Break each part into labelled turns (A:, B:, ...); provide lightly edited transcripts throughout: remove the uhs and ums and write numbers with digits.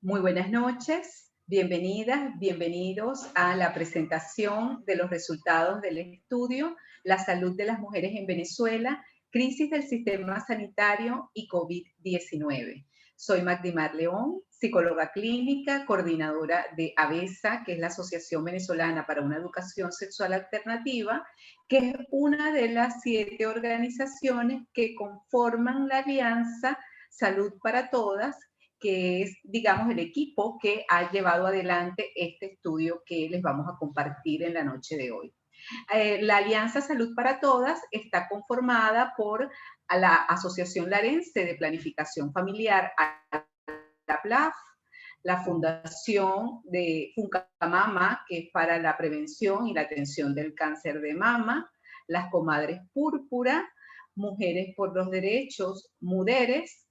A: Muy buenas noches, bienvenidas, bienvenidos a la presentación de los resultados del estudio La salud de las mujeres en Venezuela, crisis del sistema sanitario y COVID-19. Soy Magdimar León, psicóloga clínica, coordinadora de AVESA, que es la Asociación Venezolana para una Educación Sexual Alternativa, que es una de las 7 organizaciones que conforman la Alianza Salud para Todas, que es, digamos, el equipo que ha llevado adelante este estudio que les vamos a compartir en la noche de hoy. La Alianza Salud para Todas está conformada por la Asociación Larense de Planificación Familiar, APLAF, la Fundación de Funcamama, que es para la prevención y la atención del cáncer de mama, las Comadres Púrpura, Mujeres por los Derechos, MUDERES,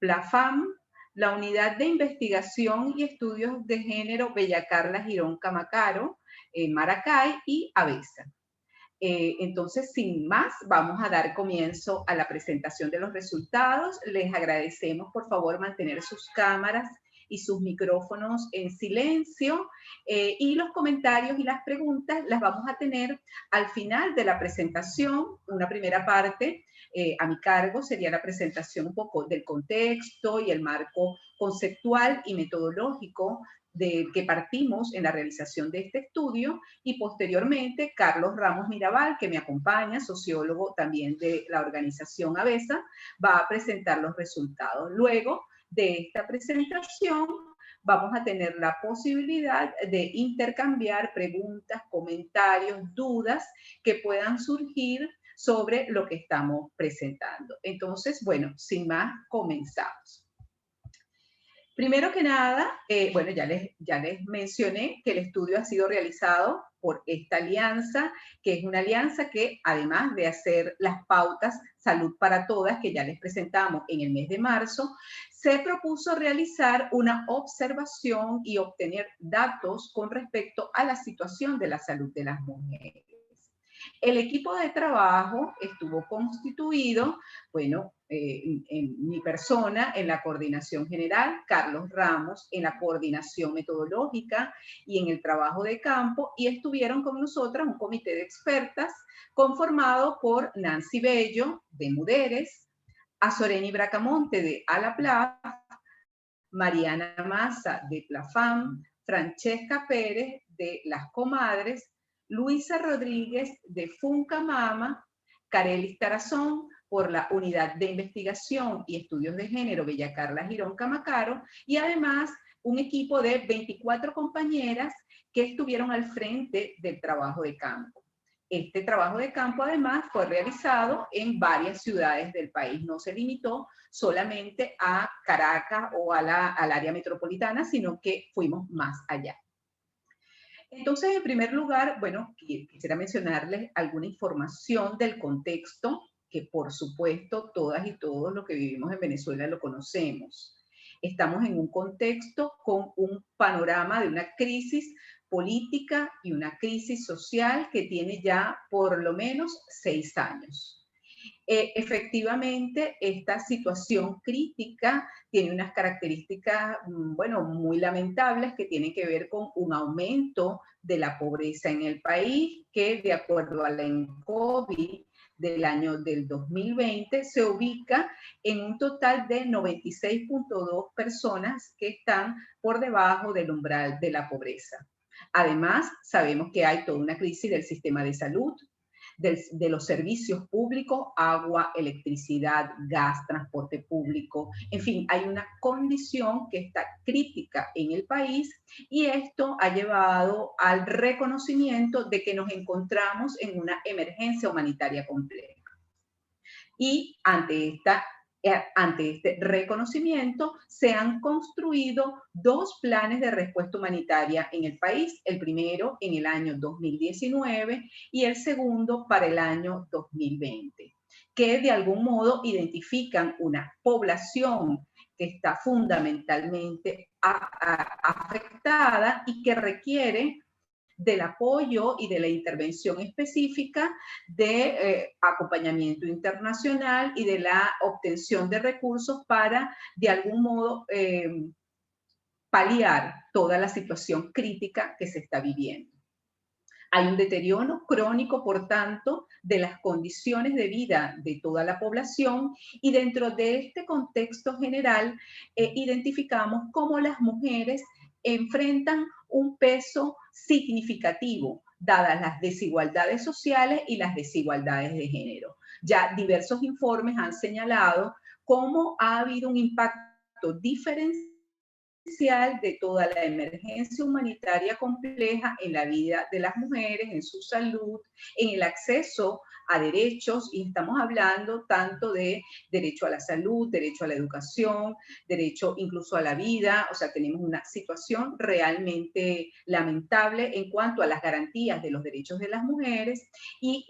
A: PLAFAM, la Unidad de Investigación y Estudios de Género Bella Carla Girón Camacaro, Maracay y AVESA. Entonces, sin más, vamos a dar comienzo a la presentación de los resultados. Les agradecemos, por favor, mantener sus cámaras y sus micrófonos en silencio, y los comentarios y las preguntas las vamos a tener al final de la presentación. Una primera parte a mi cargo sería la presentación un poco del contexto y el marco conceptual y metodológico de que partimos en la realización de este estudio, y posteriormente Carlos Ramos Mirabal, que me acompaña, sociólogo también de la organización AVESA, va a presentar los resultados. Luego de esta presentación vamos a tener la posibilidad de intercambiar preguntas, comentarios, dudas que puedan surgir sobre lo que estamos presentando. Entonces, bueno, sin más, comenzamos. Primero que nada, bueno, ya les mencioné que el estudio ha sido realizado por esta alianza, que es una alianza que, además de hacer las pautas Salud para Todas, que ya les presentamos en el mes de marzo, se propuso realizar una observación y obtener datos con respecto a la situación de la salud de las mujeres. El equipo de trabajo estuvo constituido, bueno, en mi persona, en la coordinación general, Carlos Ramos, en la coordinación metodológica y en el trabajo de campo, y estuvieron con nosotras un comité de expertas conformado por Nancy Bello, de Muderes, Azoreni Bracamonte, de Alaplaf, Mariana Massa, de Plafam, Francesca Pérez, de Las Comadres, Luisa Rodríguez, de Funcamama, Carelis Tarazón, por la Unidad de Investigación y Estudios de Género Bella Carla Girón Camacaro, y además un equipo de 24 compañeras que estuvieron al frente del trabajo de campo. Este trabajo de campo, además, fue realizado en varias ciudades del país. No se limitó solamente a Caracas o al área metropolitana, sino que fuimos más allá. Entonces, en primer lugar, bueno, quisiera mencionarles alguna información del contexto, que por supuesto todas y todos los que vivimos en Venezuela lo conocemos. Estamos en un contexto con un panorama de una crisis política y una crisis social que tiene ya por lo menos 6 años. Efectivamente, esta situación crítica tiene unas características, bueno, muy lamentables, que tienen que ver con un aumento de la pobreza en el país, que de acuerdo a la ENCOVI del año del 2020 se ubica en un total de 96.2 personas que están por debajo del umbral de la pobreza. Además, sabemos que hay toda una crisis del sistema de salud, de los servicios públicos, agua, electricidad, gas, transporte público. En fin, hay una condición que está crítica en el país, y esto ha llevado al reconocimiento de que nos encontramos en una emergencia humanitaria compleja. Y ante este reconocimiento se han construido 2 planes de respuesta humanitaria en el país, el primero en el año 2019 y el segundo para el año 2020, que de algún modo identifican una población que está fundamentalmente afectada y que requiere del apoyo y de la intervención específica de acompañamiento internacional y de la obtención de recursos para, de algún modo, paliar toda la situación crítica que se está viviendo. Hay un deterioro crónico, por tanto, de las condiciones de vida de toda la población y dentro de este contexto general identificamos cómo las mujeres enfrentan un peso significativo, dadas las desigualdades sociales y las desigualdades de género. Ya diversos informes han señalado cómo ha habido un impacto diferencial de toda la emergencia humanitaria compleja en la vida de las mujeres, en su salud, en el acceso a derechos, y estamos hablando tanto de derecho a la salud, derecho a la educación, derecho incluso a la vida. O sea, tenemos una situación realmente lamentable en cuanto a las garantías de los derechos de las mujeres, y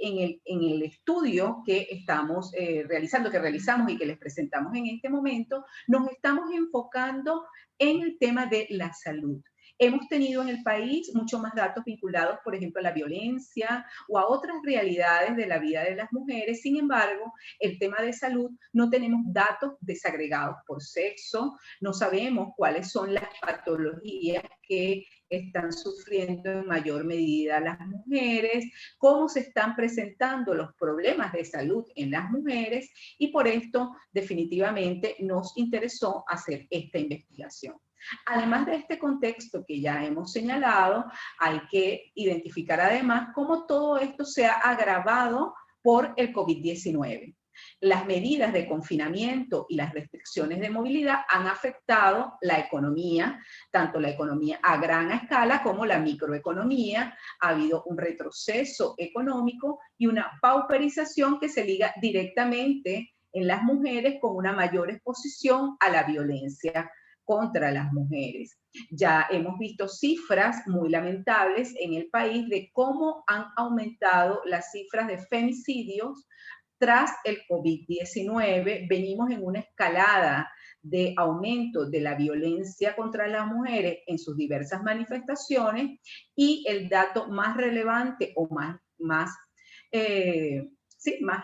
A: en el estudio que estamos realizando, que realizamos y que les presentamos en este momento, nos estamos enfocando en el tema de la salud. Hemos tenido en el país mucho más datos vinculados, por ejemplo, a la violencia o a otras realidades de la vida de las mujeres. Sin embargo, el tema de salud no tenemos datos desagregados por sexo, no sabemos cuáles son las patologías que están sufriendo en mayor medida las mujeres, cómo se están presentando los problemas de salud en las mujeres, y por esto definitivamente nos interesó hacer esta investigación. Además de este contexto que ya hemos señalado, hay que identificar además cómo todo esto se ha agravado por el COVID-19. Las medidas de confinamiento y las restricciones de movilidad han afectado la economía, tanto la economía a gran escala como la microeconomía. Ha habido un retroceso económico y una pauperización que se liga directamente en las mujeres con una mayor exposición a la violencia contra las mujeres. Ya hemos visto cifras muy lamentables en el país de cómo han aumentado las cifras de femicidios tras el COVID-19. Venimos en una escalada de aumento de la violencia contra las mujeres en sus diversas manifestaciones, y el dato más relevante o más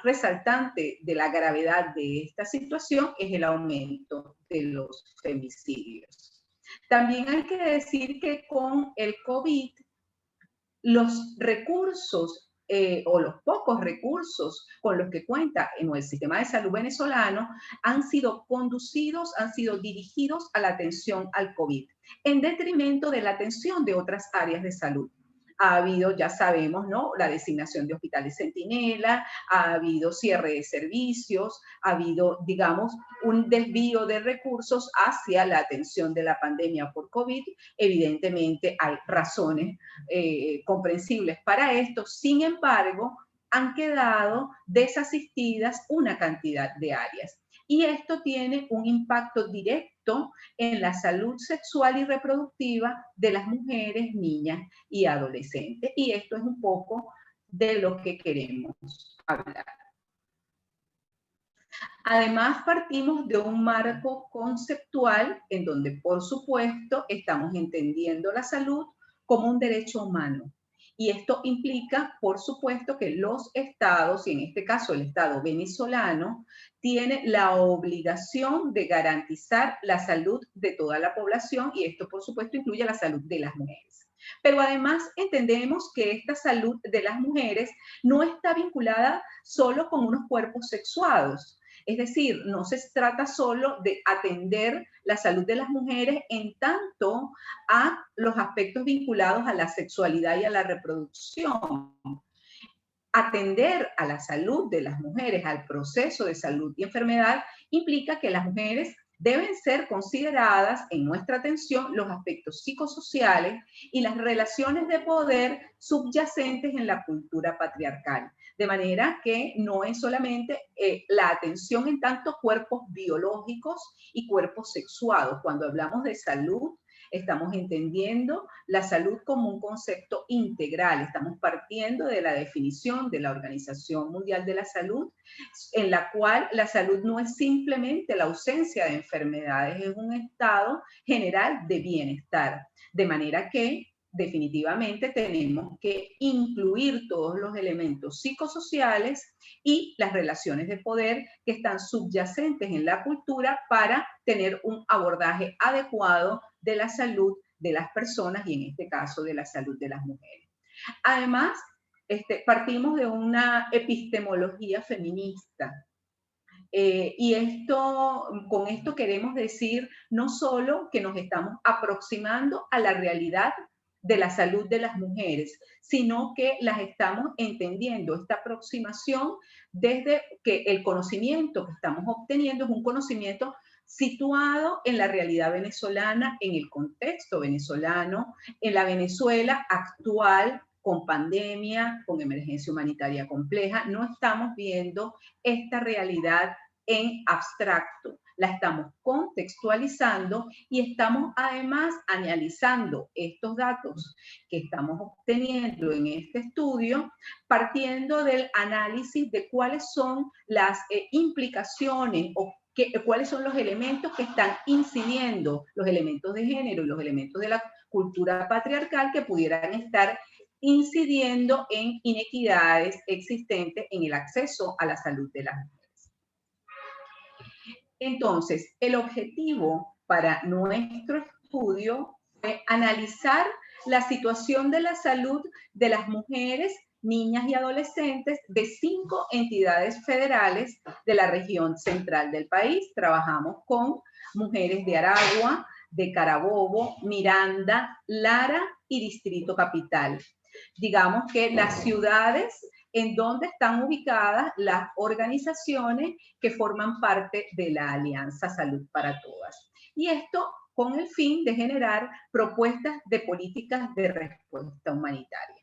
A: resaltante de la gravedad de esta situación es el aumento de los femicidios. También hay que decir que con el COVID, los recursos o los pocos recursos con los que cuenta en el sistema de salud venezolano han sido conducidos, han sido dirigidos a la atención al COVID, en detrimento de la atención de otras áreas de salud. Ha habido, ya sabemos, ¿no?, la designación de hospitales centinela, ha habido cierre de servicios, ha habido, digamos, un desvío de recursos hacia la atención de la pandemia por COVID. Evidentemente hay razones comprensibles para esto. Sin embargo, han quedado desasistidas una cantidad de áreas. Y esto tiene un impacto directo en la salud sexual y reproductiva de las mujeres, niñas y adolescentes. Y esto es un poco de lo que queremos hablar. Además, partimos de un marco conceptual en donde, por supuesto, estamos entendiendo la salud como un derecho humano. Y esto implica, por supuesto, que los estados, y en este caso el Estado venezolano, tiene la obligación de garantizar la salud de toda la población, y esto, por supuesto, incluye la salud de las mujeres. Pero además entendemos que esta salud de las mujeres no está vinculada solo con unos cuerpos sexuados. Es decir, no se trata solo de atender la salud de las mujeres en tanto a los aspectos vinculados a la sexualidad y a la reproducción. Atender a la salud de las mujeres, al proceso de salud y enfermedad, implica que las mujeres deben ser consideradas en nuestra atención los aspectos psicosociales y las relaciones de poder subyacentes en la cultura patriarcal. De manera que no es solamente la atención en tanto cuerpos biológicos y cuerpos sexuados. Cuando hablamos de salud, estamos entendiendo la salud como un concepto integral. Estamos partiendo de la definición de la Organización Mundial de la Salud, en la cual la salud no es simplemente la ausencia de enfermedades, es un estado general de bienestar. De manera que definitivamente tenemos que incluir todos los elementos psicosociales y las relaciones de poder que están subyacentes en la cultura para tener un abordaje adecuado de la salud de las personas y en este caso de la salud de las mujeres. Además, partimos de una epistemología feminista. Con esto queremos decir no solo que nos estamos aproximando a la realidad de la salud de las mujeres, sino que las estamos entendiendo, esta aproximación desde que el conocimiento que estamos obteniendo es un conocimiento situado en la realidad venezolana, en el contexto venezolano, en la Venezuela actual, con pandemia, con emergencia humanitaria compleja. No estamos viendo esta realidad en abstracto, la estamos contextualizando y estamos además analizando estos datos que estamos obteniendo en este estudio, partiendo del análisis de cuáles son las implicaciones o cuáles son los elementos que están incidiendo, los elementos de género y los elementos de la cultura patriarcal que pudieran estar incidiendo en inequidades existentes en el acceso a la salud de las mujeres. Entonces, el objetivo para nuestro estudio fue analizar la situación de la salud de las mujeres, niñas y adolescentes de 5 entidades federales de la región central del país. Trabajamos con mujeres de Aragua, de Carabobo, Miranda, Lara y Distrito Capital. Digamos que las ciudades en donde están ubicadas las organizaciones que forman parte de la Alianza Salud para Todas. Y esto con el fin de generar propuestas de políticas de respuesta humanitaria.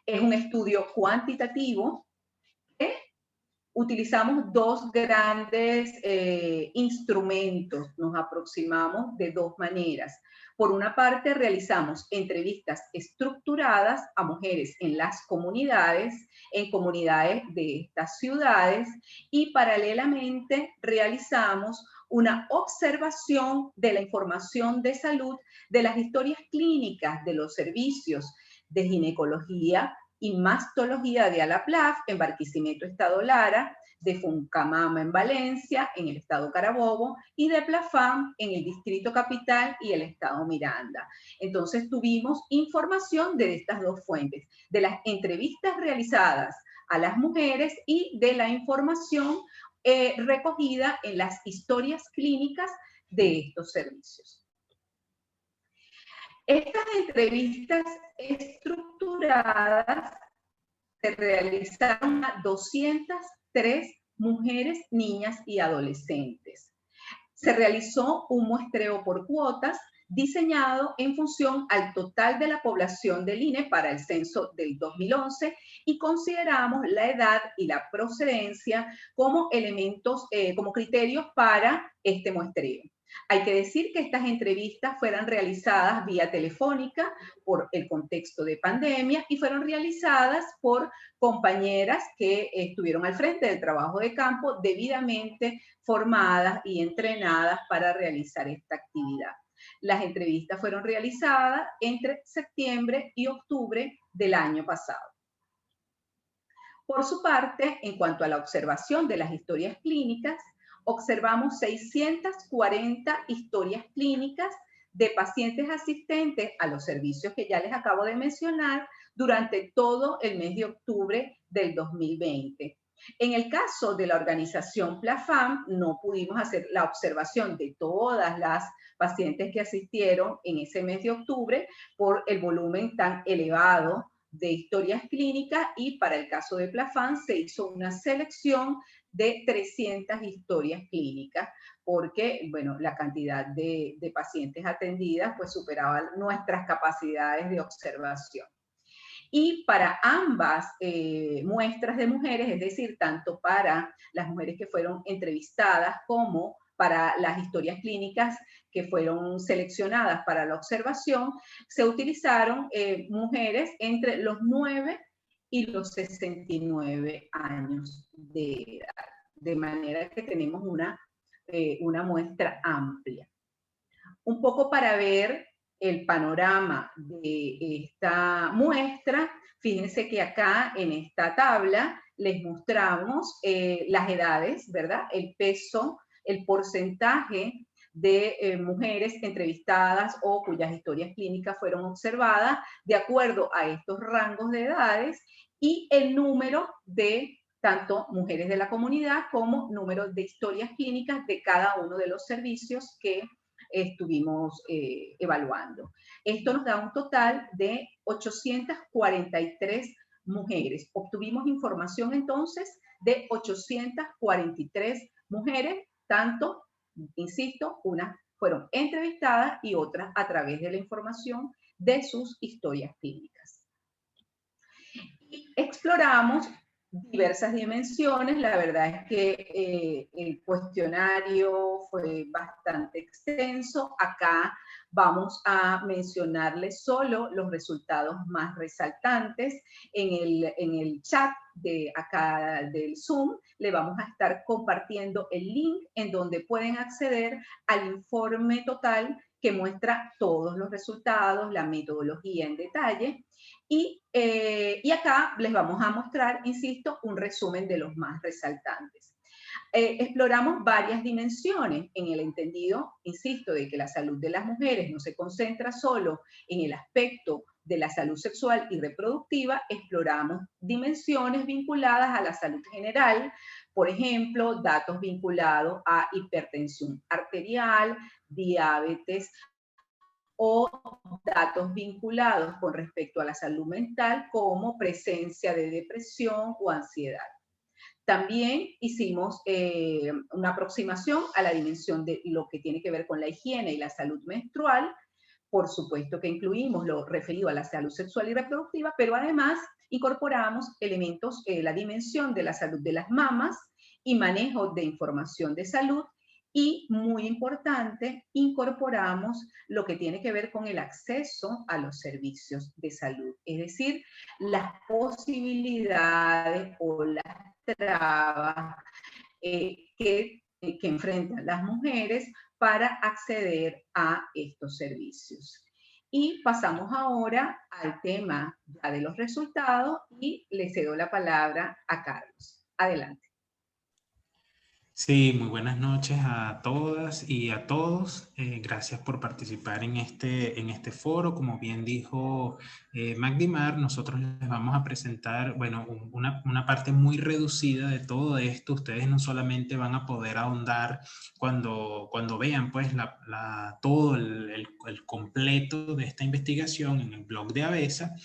A: Es un estudio cuantitativo que utilizamos 2 grandes instrumentos, nos aproximamos de 2 maneras. Por una parte, realizamos entrevistas estructuradas a mujeres en las comunidades, en comunidades de estas ciudades, y paralelamente realizamos una observación de la información de salud de las historias clínicas de los servicios de ginecología y mastología de Alaplaf en Barquisimeto, Estado Lara, de Funcamama en Valencia, en el Estado Carabobo, y de Plafam en el Distrito Capital y el Estado Miranda. Entonces tuvimos información de estas 2 fuentes, de las entrevistas realizadas a las mujeres y de la información recogida en las historias clínicas de estos servicios. Estas entrevistas estructuradas se realizaron a 203 mujeres, niñas y adolescentes. Se realizó un muestreo por cuotas diseñado en función al total de la población del INE para el censo del 2011 y consideramos la edad y la procedencia como elementos, como criterios para este muestreo. Hay que decir que estas entrevistas fueron realizadas vía telefónica por el contexto de pandemia y fueron realizadas por compañeras que estuvieron al frente del trabajo de campo debidamente formadas y entrenadas para realizar esta actividad. Las entrevistas fueron realizadas entre septiembre y octubre del año pasado. Por su parte, en cuanto a la observación de las historias clínicas, observamos 640 historias clínicas de pacientes asistentes a los servicios que ya les acabo de mencionar durante todo el mes de octubre del 2020. En el caso de la organización Plafam, no pudimos hacer la observación de todas las pacientes que asistieron en ese mes de octubre por el volumen tan elevado de historias clínicas, y para el caso de Plafam se hizo una selección de 300 historias clínicas porque, bueno, la cantidad de pacientes atendidas pues superaba nuestras capacidades de observación. Y para ambas muestras de mujeres, es decir, tanto para las mujeres que fueron entrevistadas como para las historias clínicas que fueron seleccionadas para la observación, se utilizaron mujeres entre los 9 y los 69 años de edad, de manera que tenemos una muestra amplia. Un poco para ver el panorama de esta muestra, fíjense que acá en esta tabla les mostramos las edades, ¿verdad? El peso, el porcentaje de mujeres entrevistadas o cuyas historias clínicas fueron observadas de acuerdo a estos rangos de edades y el número de tanto mujeres de la comunidad como número de historias clínicas de cada uno de los servicios que estuvimos evaluando. Esto nos da un total de 843 mujeres. Obtuvimos información entonces de 843 mujeres, tanto, insisto, unas fueron entrevistadas y otras a través de la información de sus historias clínicas. Y exploramos diversas dimensiones. La verdad es que el cuestionario fue bastante extenso. Acá vamos a mencionarles solo los resultados más resaltantes. En el chat de acá del Zoom le vamos a estar compartiendo el link en donde pueden acceder al informe total que muestra todos los resultados, la metodología en detalle. Y acá les vamos a mostrar, insisto, un resumen de los más resaltantes. Exploramos varias dimensiones en el entendido, insisto, de que la salud de las mujeres no se concentra solo en el aspecto de la salud sexual y reproductiva. Exploramos dimensiones vinculadas a la salud general, por ejemplo, datos vinculados a hipertensión arterial, diabetes, o datos vinculados con respecto a la salud mental como presencia de depresión o ansiedad. También hicimos una aproximación a la dimensión de lo que tiene que ver con la higiene y la salud menstrual. Por supuesto que incluimos lo referido a la salud sexual y reproductiva, pero además incorporamos elementos, la dimensión de la salud de las mamas y manejo de información de salud. Y, muy importante, incorporamos lo que tiene que ver con el acceso a los servicios de salud, es decir, las posibilidades o las trabas que enfrentan las mujeres para acceder a estos servicios. Y pasamos ahora al tema ya de los resultados y le cedo la palabra a Carlos. Adelante.
B: Sí, muy buenas noches a todas y a todos. Gracias por participar en este foro. Como bien dijo Magdimar, nosotros les vamos a presentar, bueno, una parte muy reducida de todo esto. Ustedes no solamente van a poder ahondar cuando vean pues todo el completo de esta investigación en el blog de ABESA.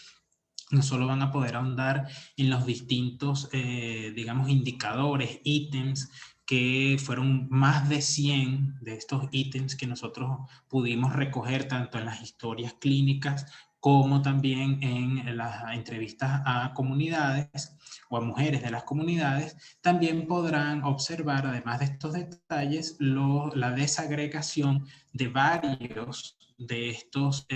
B: No solo van a poder ahondar en los distintos, digamos, indicadores, ítems, que fueron más de 100 de estos ítems que nosotros pudimos recoger tanto en las historias clínicas como también en las entrevistas a comunidades o a mujeres de las comunidades. También podrán observar, además de estos detalles, la desagregación de varios de estos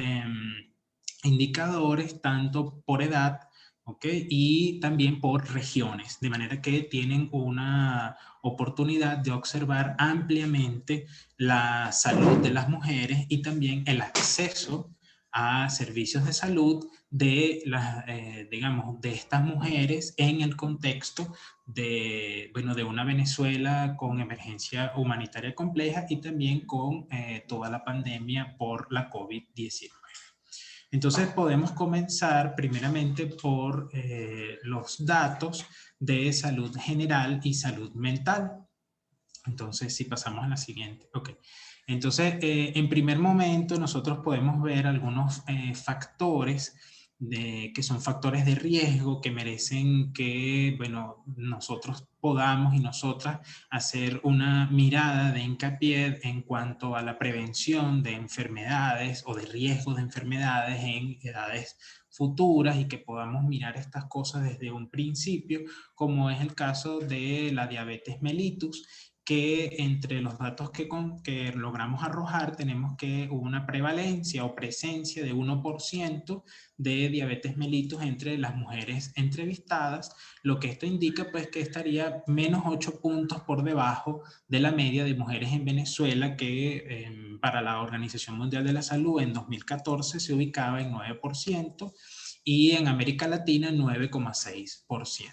B: indicadores, tanto por edad, ¿ok? Y también por regiones, de manera que tienen una oportunidad de observar ampliamente la salud de las mujeres y también el acceso a servicios de salud de digamos, de estas mujeres en el contexto de, bueno, de una Venezuela con emergencia humanitaria compleja y también con toda la pandemia por la COVID-19. Entonces podemos comenzar primeramente por los datos de salud general y salud mental. Entonces, si pasamos a la siguiente. Ok. Entonces, en primer momento, nosotros podemos ver algunos factores que son factores de riesgo que merecen que, bueno, nosotros podamos y nosotras hacer una mirada de hincapié en cuanto a la prevención de enfermedades o de riesgo de enfermedades en edades futuras y que podamos mirar estas cosas desde un principio, como es el caso de la diabetes mellitus, que entre los datos que logramos arrojar tenemos que hubo una prevalencia o presencia de 1% de diabetes mellitus entre las mujeres entrevistadas, lo que esto indica pues que estaría menos 8 puntos por debajo de la media de mujeres en Venezuela que para la Organización Mundial de la Salud en 2014 se ubicaba en 9% y en América Latina 9,6%.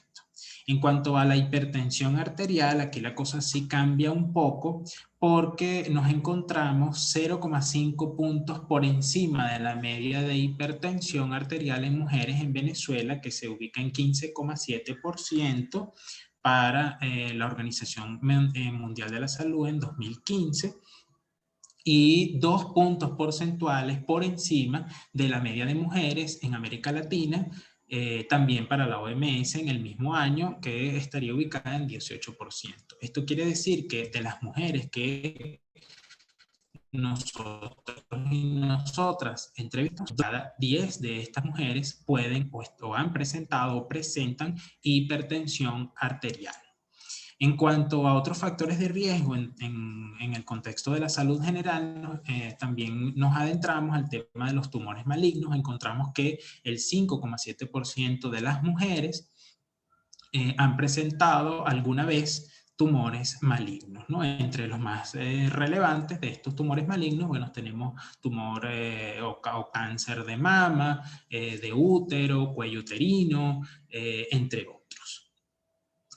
B: En cuanto a la hipertensión arterial, aquí la cosa sí cambia un poco porque nos encontramos 0,5 puntos por encima de la media de hipertensión arterial en mujeres en Venezuela, que se ubica en 15,7% para la Organización Mundial de la Salud en 2015, y 2 puntos porcentuales por encima de la media de mujeres en América Latina, también para la OMS en el mismo año, que estaría ubicada en 18%. Esto quiere decir que de las mujeres que nosotros y nosotras entrevistamos, cada 10 de estas mujeres pueden o han presentado o presentan hipertensión arterial. En cuanto a otros factores de riesgo en el contexto de la salud general, también nos adentramos al tema de los tumores malignos. Encontramos que el 5,7% de las mujeres han presentado alguna vez tumores malignos, ¿no? Entre los más relevantes de estos tumores malignos, bueno, tenemos tumor o cáncer de mama, de útero, cuello uterino, entre otros,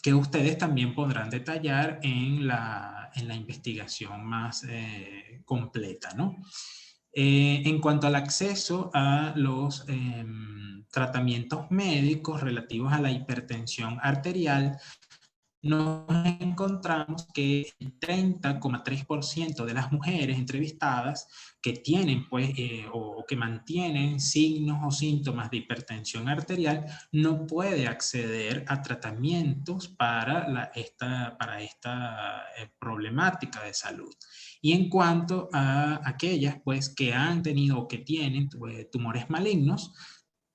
B: que ustedes también podrán detallar en la investigación más completa, ¿no? En cuanto al acceso a los tratamientos médicos relativos a la hipertensión arterial, nos encontramos que el 30,3% de las mujeres entrevistadas que tienen pues, o que mantienen signos o síntomas de hipertensión arterial no puede acceder a tratamientos para esta problemática de salud. Y en cuanto a aquellas pues, que han tenido o que tienen tumores malignos,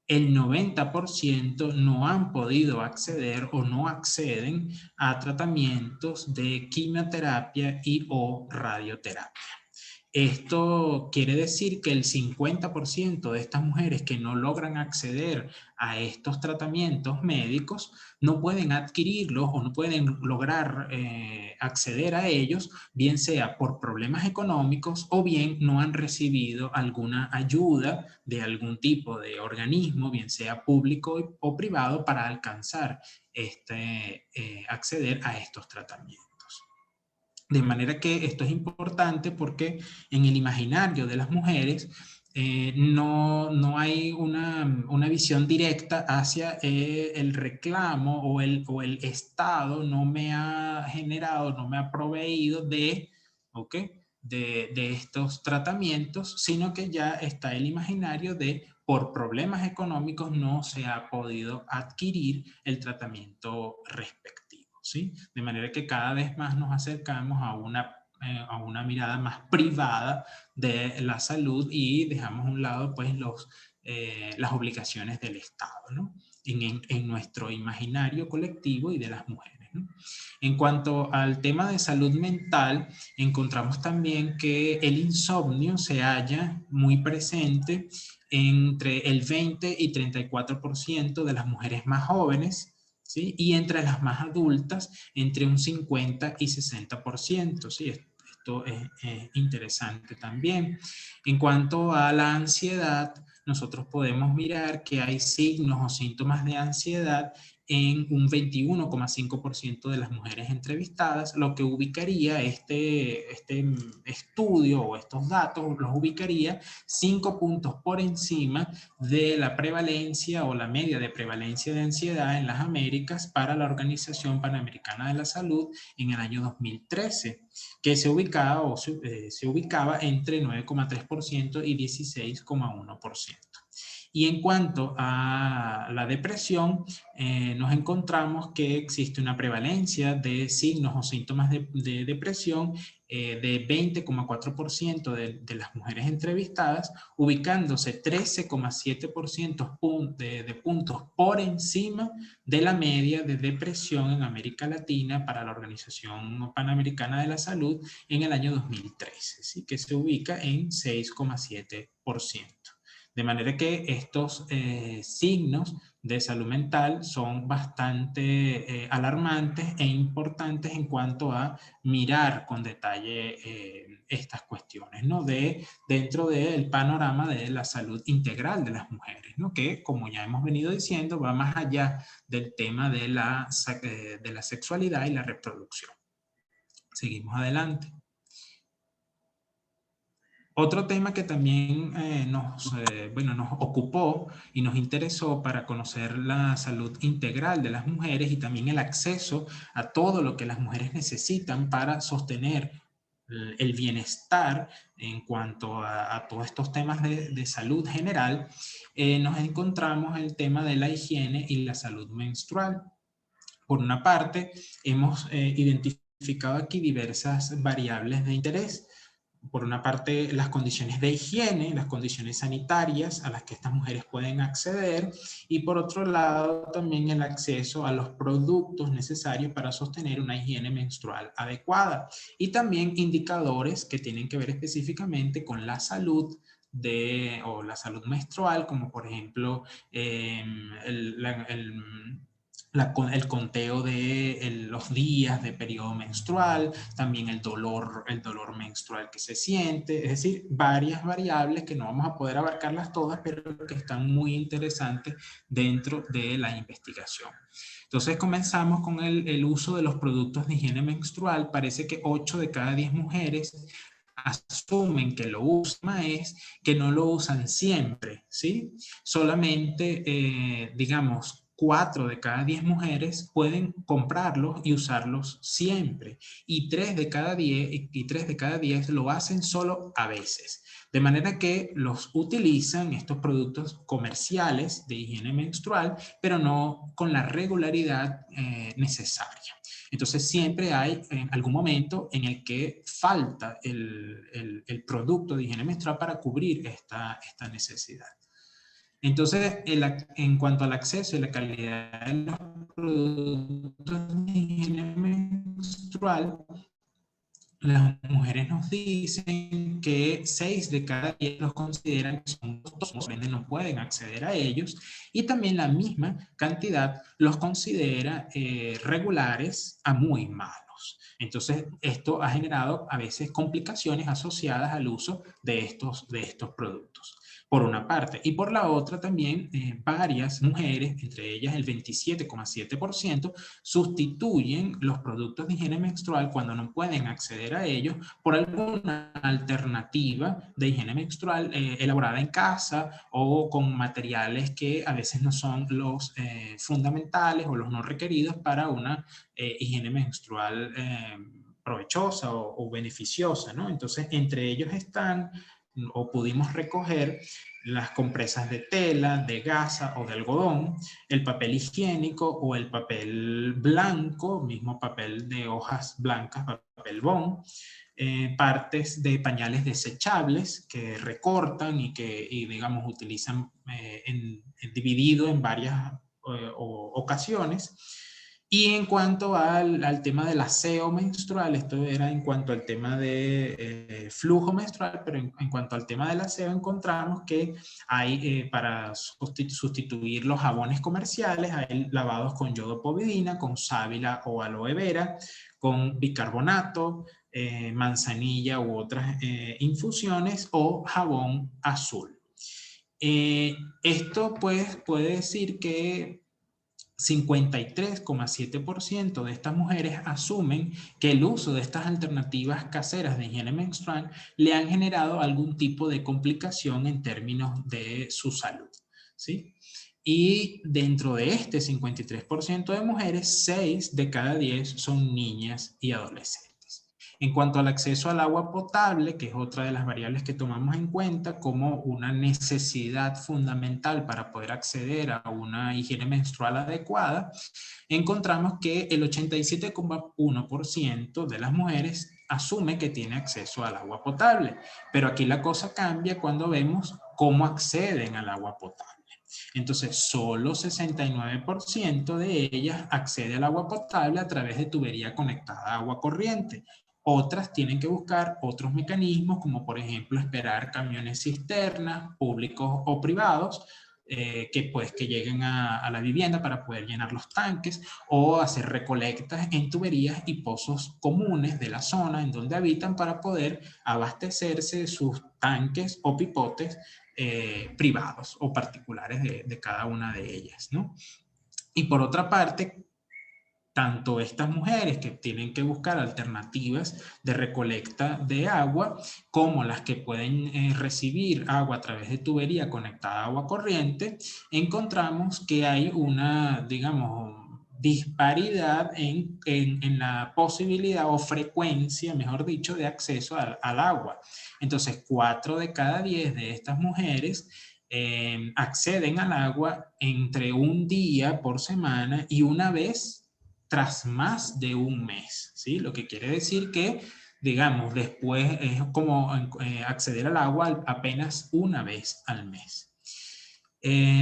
B: el 90% no han podido acceder o no acceden a tratamientos de quimioterapia y o radioterapia. Esto quiere decir que el 50% de estas mujeres que no logran acceder a estos tratamientos médicos no pueden adquirirlos o no pueden lograr acceder a ellos, bien sea por problemas económicos o bien no han recibido alguna ayuda de algún tipo de organismo, bien sea público o privado, para alcanzar acceder a estos tratamientos. De manera que esto es importante porque en el imaginario de las mujeres no hay una visión directa hacia el reclamo o el Estado no me ha generado, no me ha proveído de estos tratamientos, sino que ya está el imaginario de por problemas económicos no se ha podido adquirir el tratamiento respectivo, ¿sí? De manera que cada vez más nos acercamos a una mirada más privada de la salud y dejamos a un lado pues las obligaciones del Estado, ¿no? En nuestro imaginario colectivo y de las mujeres, ¿no? En cuanto al tema de salud mental, encontramos también que el insomnio se halla muy presente entre el 20 y 34% de las mujeres más jóvenes, ¿sí? Y entre las más adultas, entre un 50 y 60%, ¿sí? Esto es interesante también. En cuanto a la ansiedad, nosotros podemos mirar que hay signos o síntomas de ansiedad en un 21,5% de las mujeres entrevistadas, lo que ubicaría este estudio o estos datos, los ubicaría 5 puntos por encima de la prevalencia o la media de prevalencia de ansiedad en las Américas para la Organización Panamericana de la Salud en el año 2013, que se ubicaba entre 9,3% y 16,1%. Y en cuanto a la depresión, nos encontramos que existe una prevalencia de signos o síntomas de depresión de 20,4% de las mujeres entrevistadas, ubicándose 13,7% de puntos por encima de la media de depresión en América Latina para la Organización Panamericana de la Salud en el año 2013, ¿sí? Que se ubica en 6,7%. De manera que estos signos de salud mental son bastante alarmantes e importantes en cuanto a mirar con detalle estas cuestiones, ¿no? Dentro del panorama de la salud integral de las mujeres, ¿no? Que, como ya hemos venido diciendo, va más allá del tema de la sexualidad y la reproducción. Seguimos adelante. Otro tema que también nos ocupó y nos interesó para conocer la salud integral de las mujeres y también el acceso a todo lo que las mujeres necesitan para sostener el bienestar en cuanto a todos estos temas de salud general, nos encontramos el tema de la higiene y la salud menstrual. Por una parte, hemos identificado aquí diversas variables de interés. Por una parte, las condiciones de higiene, las condiciones sanitarias a las que estas mujeres pueden acceder, y por otro lado también el acceso a los productos necesarios para sostener una higiene menstrual adecuada, y también indicadores que tienen que ver específicamente con la salud o la salud menstrual, como por ejemplo el conteo de los días de periodo menstrual, también el dolor menstrual que se siente, es decir, varias variables que no vamos a poder abarcarlas todas, pero que están muy interesantes dentro de la investigación. Entonces comenzamos con el uso de los productos de higiene menstrual. Parece que 8 de cada 10 mujeres asumen que lo usan, es que no lo usan siempre, ¿sí? Solamente, digamos, 4 de cada 10 mujeres pueden comprarlos y usarlos siempre, y 3 de cada 10 lo hacen solo a veces. De manera que los utilizan, estos productos comerciales de higiene menstrual, pero no con la regularidad necesaria. Entonces siempre hay algún momento en el que falta el producto de higiene menstrual para cubrir esta necesidad. Entonces, en cuanto al acceso y la calidad de los productos de higiene menstrual, las mujeres nos dicen que 6 de cada 10 los consideran que son costosos, por ende no pueden acceder a ellos, y también la misma cantidad los considera regulares a muy malos. Entonces, esto ha generado a veces complicaciones asociadas al uso de estos productos, por una parte. Y por la otra también, varias mujeres, entre ellas el 27,7%, sustituyen los productos de higiene menstrual cuando no pueden acceder a ellos por alguna alternativa de higiene menstrual elaborada en casa o con materiales que a veces no son los fundamentales o los no requeridos para una higiene menstrual provechosa o beneficiosa, ¿no? Entonces, entre ellos están o pudimos recoger las compresas de tela, de gasa o de algodón, el papel higiénico o el papel blanco, mismo papel de hojas blancas, papel bond, partes de pañales desechables que recortan y que, digamos, utilizan dividido en varias ocasiones. Y en cuanto al tema del aseo menstrual, esto era en cuanto al tema de flujo menstrual, pero en cuanto al tema del aseo encontramos que hay para sustituir los jabones comerciales, hay lavados con yodopovidina, con sábila o aloe vera, con bicarbonato, manzanilla u otras infusiones o jabón azul. Esto pues puede decir que 53,7% de estas mujeres asumen que el uso de estas alternativas caseras de higiene menstrual le han generado algún tipo de complicación en términos de su salud, ¿sí? Y dentro de este 53% de mujeres, 6 de cada 10 son niñas y adolescentes. En cuanto al acceso al agua potable, que es otra de las variables que tomamos en cuenta como una necesidad fundamental para poder acceder a una higiene menstrual adecuada, encontramos que el 87,1% de las mujeres asume que tiene acceso al agua potable, pero aquí la cosa cambia cuando vemos cómo acceden al agua potable. Entonces, solo 69% de ellas accede al agua potable a través de tubería conectada a agua corriente. Otras tienen que buscar otros mecanismos, como por ejemplo esperar camiones cisternas, públicos o privados, que lleguen a la vivienda para poder llenar los tanques, o hacer recolectas en tuberías y pozos comunes de la zona en donde habitan para poder abastecerse de sus tanques o pipotes privados o particulares de cada una de ellas, ¿no? Y por otra parte, tanto estas mujeres que tienen que buscar alternativas de recolecta de agua, como las que pueden recibir agua a través de tubería conectada a agua corriente, encontramos que hay una, digamos, disparidad en la posibilidad o frecuencia, mejor dicho, de acceso al agua. Entonces, 4 de cada 10 de estas mujeres acceden al agua entre un día por semana y una vez tras más de un mes, ¿sí? Lo que quiere decir que, digamos, después es como acceder al agua apenas una vez al mes.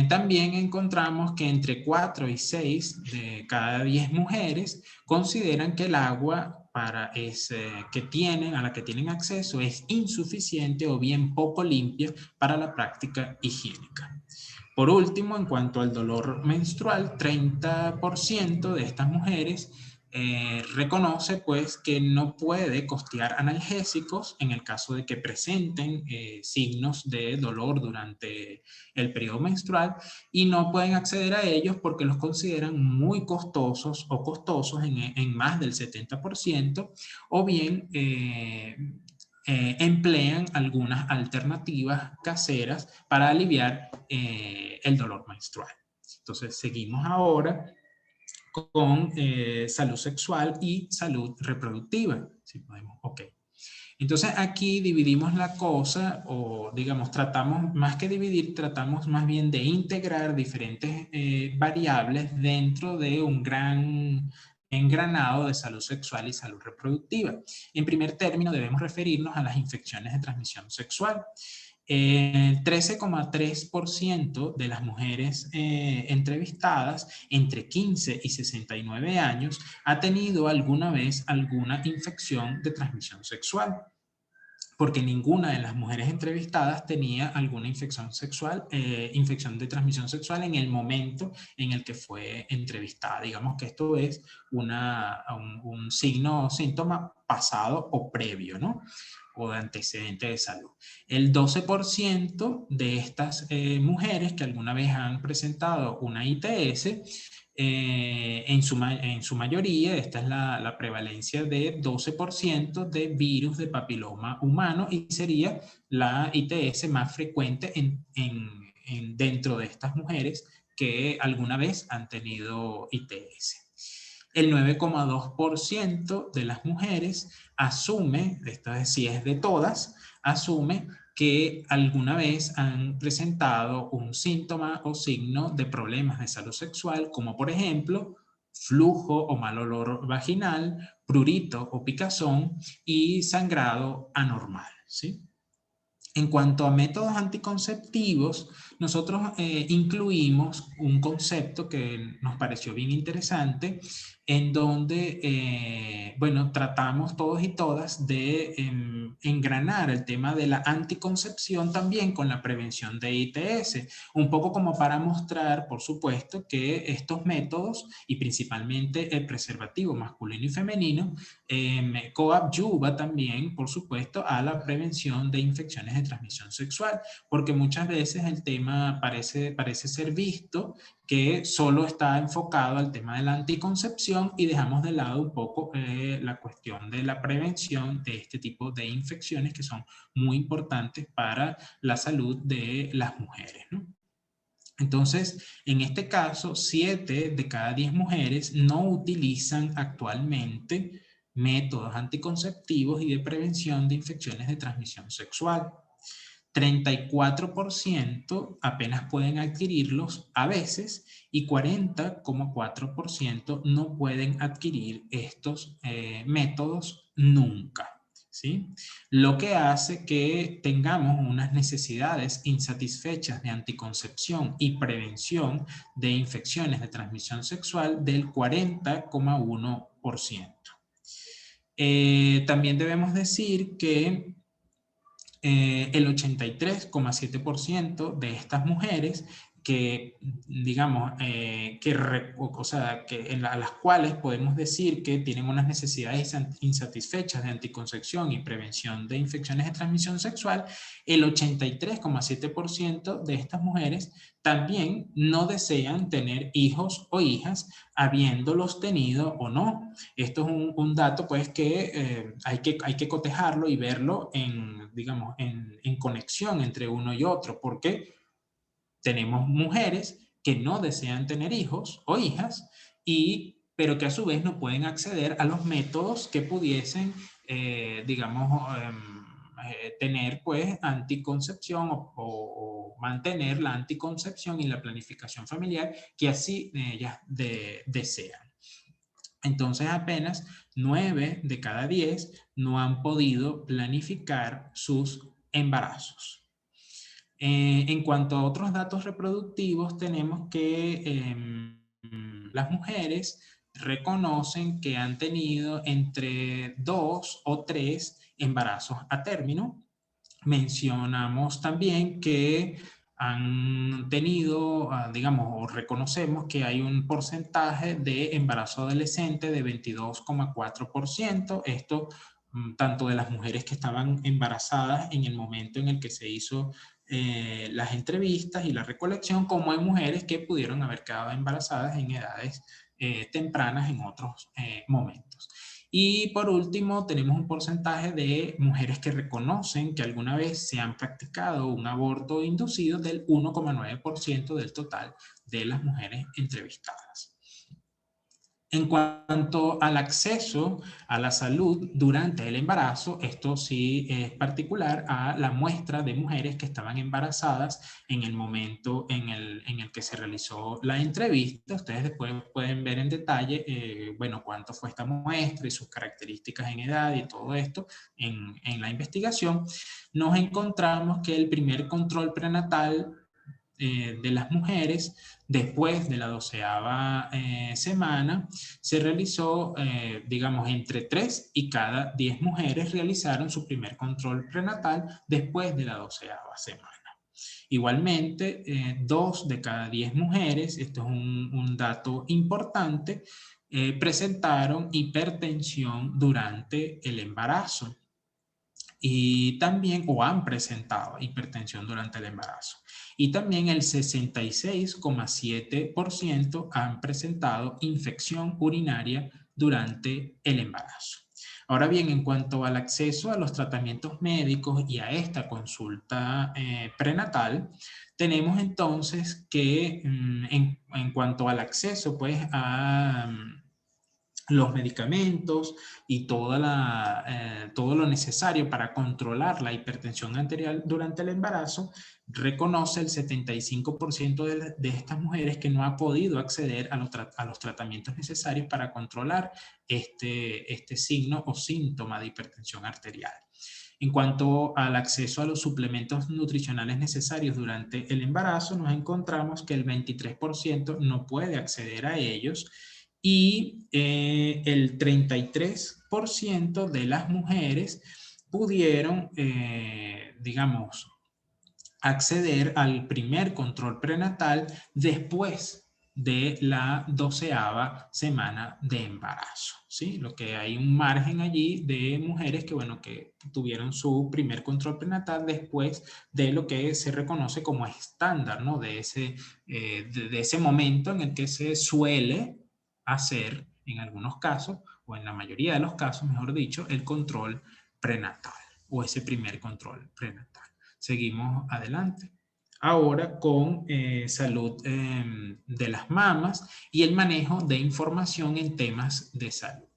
B: También encontramos que entre 4 y 6 de cada 10 mujeres consideran que el agua a la que tienen acceso es insuficiente o bien poco limpia para la práctica higiénica. Por último, en cuanto al dolor menstrual, 30% de estas mujeres reconoce pues que no puede costear analgésicos en el caso de que presenten signos de dolor durante el periodo menstrual, y no pueden acceder a ellos porque los consideran muy costosos o costosos en más del 70%, o bien emplean algunas alternativas caseras para aliviar el dolor menstrual. Entonces, seguimos ahora con salud sexual y salud reproductiva. Si podemos, ok. Entonces, aquí dividimos la cosa, o digamos, tratamos, más que dividir, tratamos más bien de integrar diferentes variables dentro de un gran engranado de salud sexual y salud reproductiva. En primer término, debemos referirnos a las infecciones de transmisión sexual. El 13,3% de las mujeres entrevistadas entre 15 y 69 años ha tenido alguna vez alguna infección de transmisión sexual, porque ninguna de las mujeres entrevistadas tenía alguna infección de transmisión sexual en el momento en el que fue entrevistada. Digamos que esto es un signo o síntoma pasado o previo, ¿no? O de antecedente de salud. El 12% de estas mujeres que alguna vez han presentado una ITS, en su mayoría, esta es la prevalencia de 12% de virus de papiloma humano, y sería la ITS más frecuente dentro de estas mujeres que alguna vez han tenido ITS. El 9,2% de las mujeres asume, esto es si es de todas, asume que alguna vez han presentado un síntoma o signo de problemas de salud sexual, como por ejemplo flujo o mal olor vaginal, prurito o picazón y sangrado anormal, ¿sí? En cuanto a métodos anticonceptivos, nosotros incluimos un concepto que nos pareció bien interesante, en donde, bueno, tratamos todos y todas de engranar el tema de la anticoncepción también con la prevención de ITS, un poco como para mostrar, por supuesto, que estos métodos, y principalmente el preservativo masculino y femenino, coadyuva también, por supuesto, a la prevención de infecciones de transmisión sexual, porque muchas veces el tema parece ser visto que solo está enfocado al tema de la anticoncepción, y dejamos de lado un poco la cuestión de la prevención de este tipo de infecciones que son muy importantes para la salud de las mujeres, ¿no? Entonces, en este caso, 7 de cada 10 mujeres no utilizan actualmente métodos anticonceptivos y de prevención de infecciones de transmisión sexual. 34% apenas pueden adquirirlos a veces, y 40,4% no pueden adquirir estos métodos nunca, ¿sí? Lo que hace que tengamos unas necesidades insatisfechas de anticoncepción y prevención de infecciones de transmisión sexual del 40,1%. También debemos decir que el 83,7% de estas mujeres que, digamos, o sea, a las cuales podemos decir que tienen unas necesidades insatisfechas de anticoncepción y prevención de infecciones de transmisión sexual, el 83,7% de estas mujeres también no desean tener hijos o hijas, habiéndolos tenido o no. Esto es un dato pues que hay que cotejarlo y verlo digamos, en conexión entre uno y otro, porque tenemos mujeres que no desean tener hijos o hijas, pero que a su vez no pueden acceder a los métodos que pudiesen, digamos, tener pues anticoncepción o mantener la anticoncepción y la planificación familiar que así ellas desean. Entonces apenas 9 de cada 10 no han podido planificar sus embarazos. En cuanto a otros datos reproductivos, tenemos que las mujeres reconocen que han tenido entre 2 o 3 embarazos a término. Mencionamos también que han tenido, digamos, o reconocemos que hay un porcentaje de embarazo adolescente de 22,4%. Esto tanto de las mujeres que estaban embarazadas en el momento en el que se hizo las entrevistas y la recolección, como hay mujeres que pudieron haber quedado embarazadas en edades tempranas en otros momentos. Y por último, tenemos un porcentaje de mujeres que reconocen que alguna vez se han practicado un aborto inducido del 1,9% del total de las mujeres entrevistadas. En cuanto al acceso a la salud durante el embarazo, esto sí es particular a la muestra de mujeres que estaban embarazadas en el momento en el que se realizó la entrevista. Ustedes después pueden ver en detalle, bueno, cuánto fue esta muestra y sus características en edad y todo esto en la investigación. Nos encontramos que el primer control prenatal de las mujeres después de la 12ª semana se realizó, digamos, entre 3 y cada 10 mujeres realizaron su primer control prenatal después de la 12ª semana. Igualmente, 2 de cada 10 mujeres, esto es un dato importante, presentaron hipertensión durante el embarazo y también, o han presentado hipertensión durante el embarazo. Y también el 66,7% han presentado infección urinaria durante el embarazo. Ahora bien, en cuanto al acceso a los tratamientos médicos y a esta consulta prenatal, tenemos entonces que en cuanto al acceso pues a los medicamentos y todo lo necesario para controlar la hipertensión arterial durante el embarazo, reconoce el 75% de estas mujeres que no ha podido acceder a los tratamientos necesarios para controlar este signo o síntoma de hipertensión arterial. En cuanto al acceso a los suplementos nutricionales necesarios durante el embarazo, nos encontramos que el 23% no puede acceder a ellos y el 33% de las mujeres pudieron, digamos, acceder al primer control prenatal después de la 12ª semana de embarazo, ¿sí? Lo que hay un margen allí de mujeres que, bueno, que tuvieron su primer control prenatal después de lo que se reconoce como estándar, ¿no? De ese momento en el que se suele hacer, en algunos casos, o en la mayoría de los casos, mejor dicho, el control prenatal o ese primer control prenatal. Seguimos adelante. Ahora con salud de las mamas y el manejo de información en temas de salud.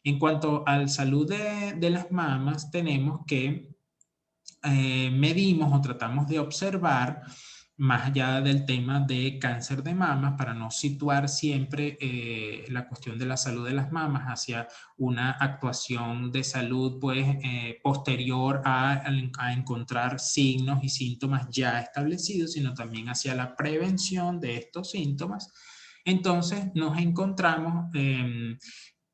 B: En cuanto a la salud de las mamas, tenemos que medimos o tratamos de observar más allá del tema de cáncer de mamas, para no situar siempre la cuestión de la salud de las mamas hacia una actuación de salud pues, posterior a encontrar signos y síntomas ya establecidos, sino también hacia la prevención de estos síntomas. Entonces nos encontramos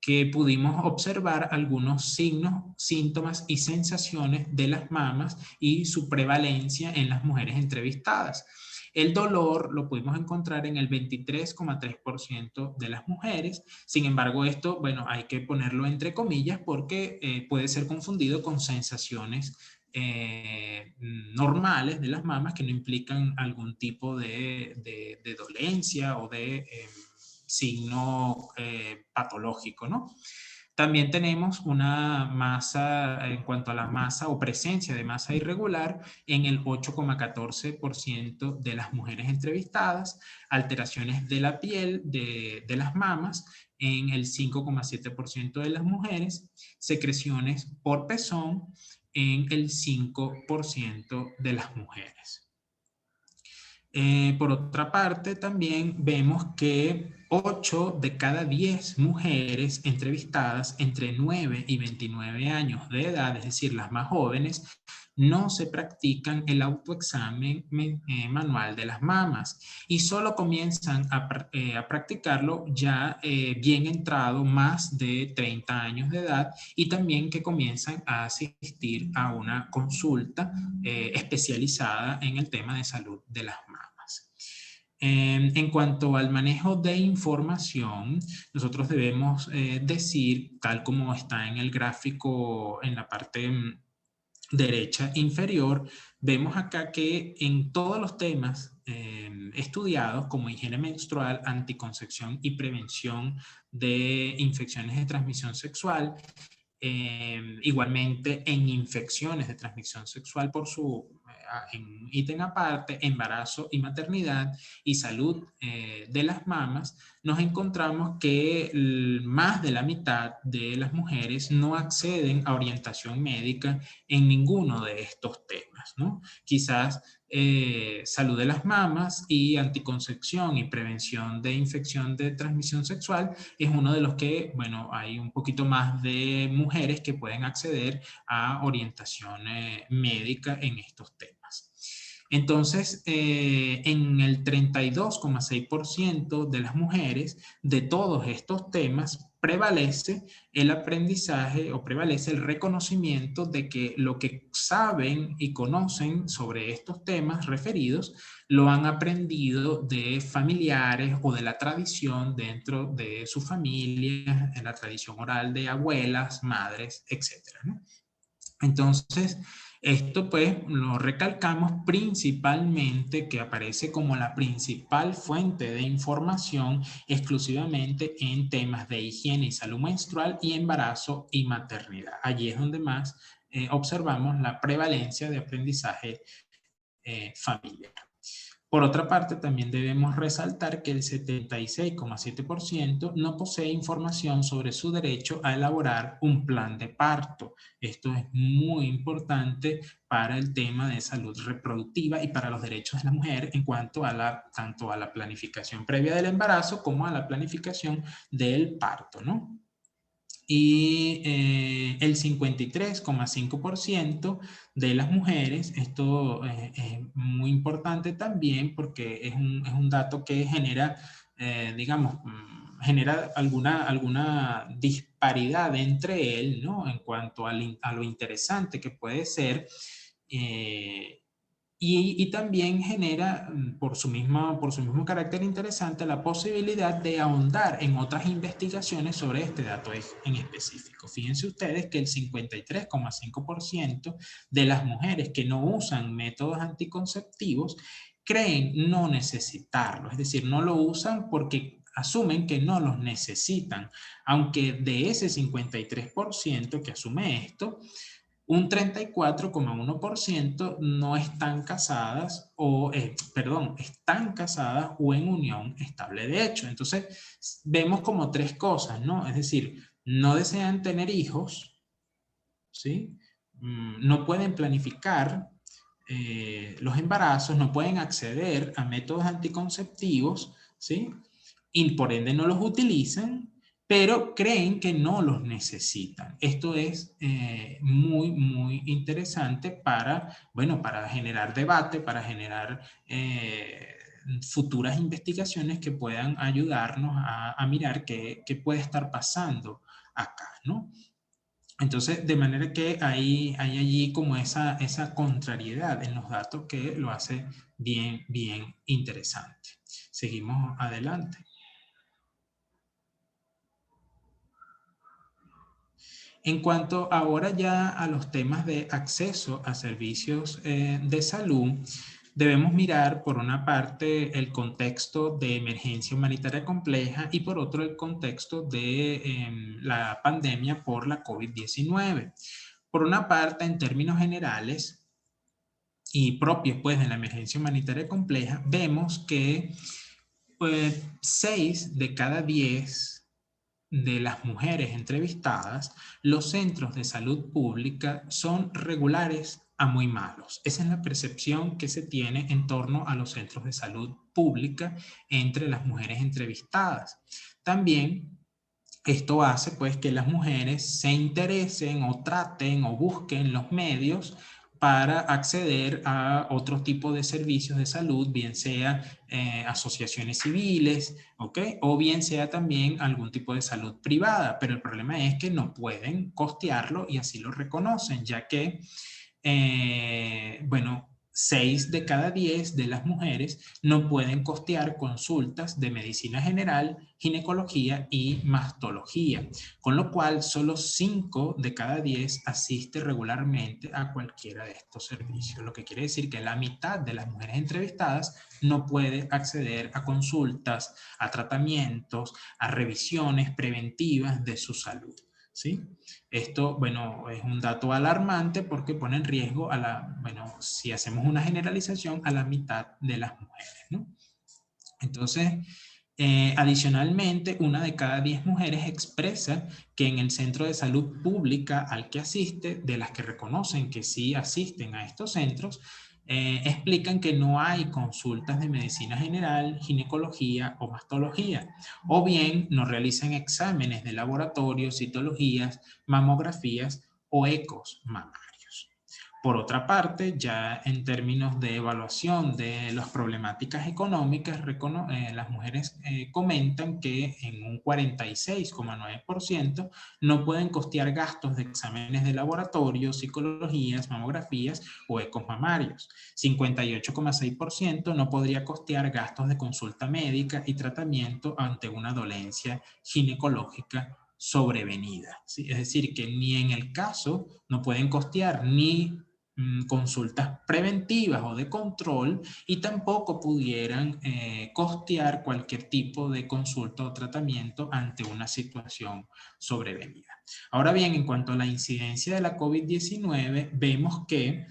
B: que pudimos observar algunos signos, síntomas y sensaciones de las mamas y su prevalencia en las mujeres entrevistadas. El dolor lo pudimos encontrar en el 23,3% de las mujeres. Sin embargo, esto, bueno, hay que ponerlo entre comillas porque puede ser confundido con sensaciones normales de las mamas que no implican algún tipo de dolencia o de signo patológico, ¿no? También tenemos una masa, en cuanto a la masa o presencia de masa irregular, en el 8,14% de las mujeres entrevistadas, alteraciones de la piel de las mamas en el 5,7% de las mujeres, secreciones por pezón en el 5% de las mujeres. Por otra parte, también vemos que 8 de cada 10 mujeres entrevistadas entre 9 y 29 años de edad, es decir, las más jóvenes, no se practican el autoexamen manual de las mamas y solo comienzan a practicarlo ya bien entrado más de 30 años de edad, y también que comienzan a asistir a una consulta especializada en el tema de salud de las mamas. En cuanto al manejo de información, nosotros debemos decir, tal como está en el gráfico en la parte derecha inferior, vemos acá que en todos los temas estudiados como higiene menstrual, anticoncepción y prevención de infecciones de transmisión sexual, igualmente en infecciones de transmisión sexual por su en ítem aparte, embarazo y maternidad y salud de las mamas, nos encontramos que más de la mitad de las mujeres no acceden a orientación médica en ninguno de estos temas, ¿no? Quizás salud de las mamas y anticoncepción y prevención de infección de transmisión sexual es uno de los que, bueno, hay un poquito más de mujeres que pueden acceder a orientación médica en estos temas. Entonces, en el 32,6% de las mujeres de todos estos temas prevalece el aprendizaje o prevalece el reconocimiento de que lo que saben y conocen sobre estos temas referidos lo han aprendido de familiares o de la tradición dentro de su familia, en la tradición oral de abuelas, madres, etcétera, ¿no? Entonces, esto pues lo recalcamos principalmente que aparece como la principal fuente de información exclusivamente en temas de higiene y salud menstrual y embarazo y maternidad. Allí es donde más observamos la prevalencia de aprendizaje familiar. Por otra parte, también debemos resaltar que el 76,7% no posee información sobre su derecho a elaborar un plan de parto. Esto es muy importante para el tema de salud reproductiva y para los derechos de la mujer en cuanto a tanto a la planificación previa del embarazo como a la planificación del parto, ¿no? Y el 53,5% de las mujeres, esto es muy importante también porque es un dato que genera, digamos, genera alguna disparidad entre él, ¿no? En cuanto a lo interesante que puede ser. Y también genera, por su mismo carácter interesante, la posibilidad de ahondar en otras investigaciones sobre este dato en específico. Fíjense ustedes que el 53,5% de las mujeres que no usan métodos anticonceptivos creen no necesitarlo, es decir, no lo usan porque asumen que no los necesitan, aunque de ese 53% que asume esto, un 34,1% no están casadas están casadas o en unión estable de hecho. Entonces, vemos como tres cosas, ¿no? Es decir, no desean tener hijos, ¿sí? No pueden planificar los embarazos, no pueden acceder a métodos anticonceptivos, ¿sí? Y por ende no los utilizan, pero creen que no los necesitan. Esto es muy, muy interesante para, bueno, para generar debate, para generar futuras investigaciones que puedan ayudarnos a mirar qué puede estar pasando acá, ¿no? Entonces, de manera que hay allí como esa contrariedad en los datos que lo hace bien, bien interesante. Seguimos adelante. En cuanto ahora ya a los temas de acceso a servicios de salud, debemos mirar por una parte el contexto de emergencia humanitaria compleja y por otro el contexto de la pandemia por la COVID-19. Por una parte, en términos generales y propios pues de la emergencia humanitaria compleja, vemos que 6 de cada 10 de las mujeres entrevistadas, los centros de salud pública son regulares a muy malos. Esa es la percepción que se tiene en torno a los centros de salud pública entre las mujeres entrevistadas. También esto hace pues que las mujeres se interesen o traten o busquen los medios para acceder a otro tipo de servicios de salud, bien sea asociaciones civiles, ¿ok? O bien sea también algún tipo de salud privada, pero el problema es que no pueden costearlo y así lo reconocen, ya que bueno, 6 de cada 10 de las mujeres no pueden costear consultas de medicina general, ginecología y mastología, con lo cual solo 5 de cada 10 asiste regularmente a cualquiera de estos servicios, lo que quiere decir que la mitad de las mujeres entrevistadas no puede acceder a consultas, a tratamientos, a revisiones preventivas de su salud, ¿sí? Esto, bueno, es un dato alarmante porque pone en riesgo bueno, si hacemos una generalización, a la mitad de las mujeres, ¿no? Entonces, adicionalmente, 1 de cada 10 mujeres expresa que en el centro de salud pública al que asiste, de las que reconocen que sí asisten a estos centros, explican que no hay consultas de medicina general, ginecología o mastología, o bien no realizan exámenes de laboratorio, citologías, mamografías o ecos mamarios. Por otra parte, ya en términos de evaluación de las problemáticas económicas, las mujeres comentan que en un 46,9% no pueden costear gastos de exámenes de laboratorio, psicologías, mamografías o ecos mamarios. 58,6% no podría costear gastos de consulta médica y tratamiento ante una dolencia ginecológica sobrevenida, ¿sí? Es decir, que ni en el caso no pueden costear ni consultas preventivas o de control y tampoco pudieran costear cualquier tipo de consulta o tratamiento ante una situación sobrevenida. Ahora bien, en cuanto a la incidencia de la COVID-19, vemos que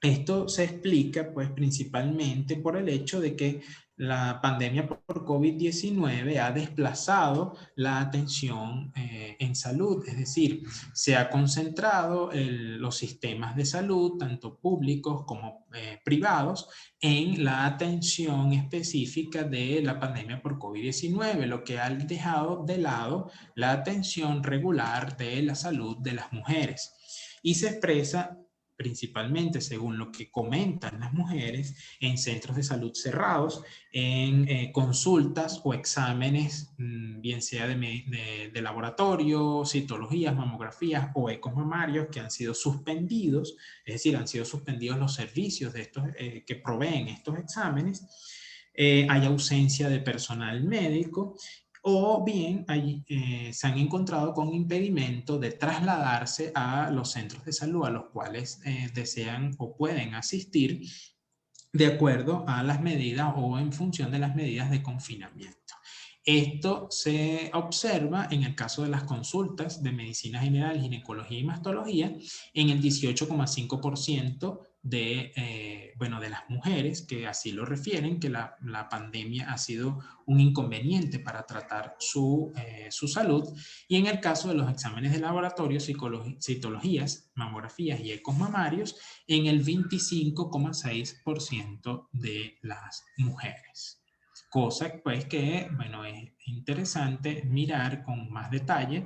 B: esto se explica pues principalmente por el hecho de que la pandemia por COVID-19 ha desplazado la atención en salud, es decir, se ha concentrado los sistemas de salud, tanto públicos como privados, en la atención específica de la pandemia por COVID-19, lo que ha dejado de lado la atención regular de la salud de las mujeres. Y se expresa principalmente según lo que comentan las mujeres, en centros de salud cerrados, en consultas o exámenes, bien sea de laboratorio, citologías, mamografías o ecos mamarios que han sido suspendidos, es decir, han sido suspendidos los servicios de estos, que proveen estos exámenes, hay ausencia de personal médico o bien se han encontrado con impedimento de trasladarse a los centros de salud a los cuales desean o pueden asistir de acuerdo a las medidas o en función de las medidas de confinamiento. Esto se observa en el caso de las consultas de medicina general, ginecología y mastología en el 18,5% bueno, de las mujeres que así lo refieren, que la pandemia ha sido un inconveniente para tratar su salud, y en el caso de los exámenes de laboratorio, citologías, mamografías y ecos mamarios, en el 25,6% de las mujeres. Cosa pues que, bueno, es interesante mirar con más detalle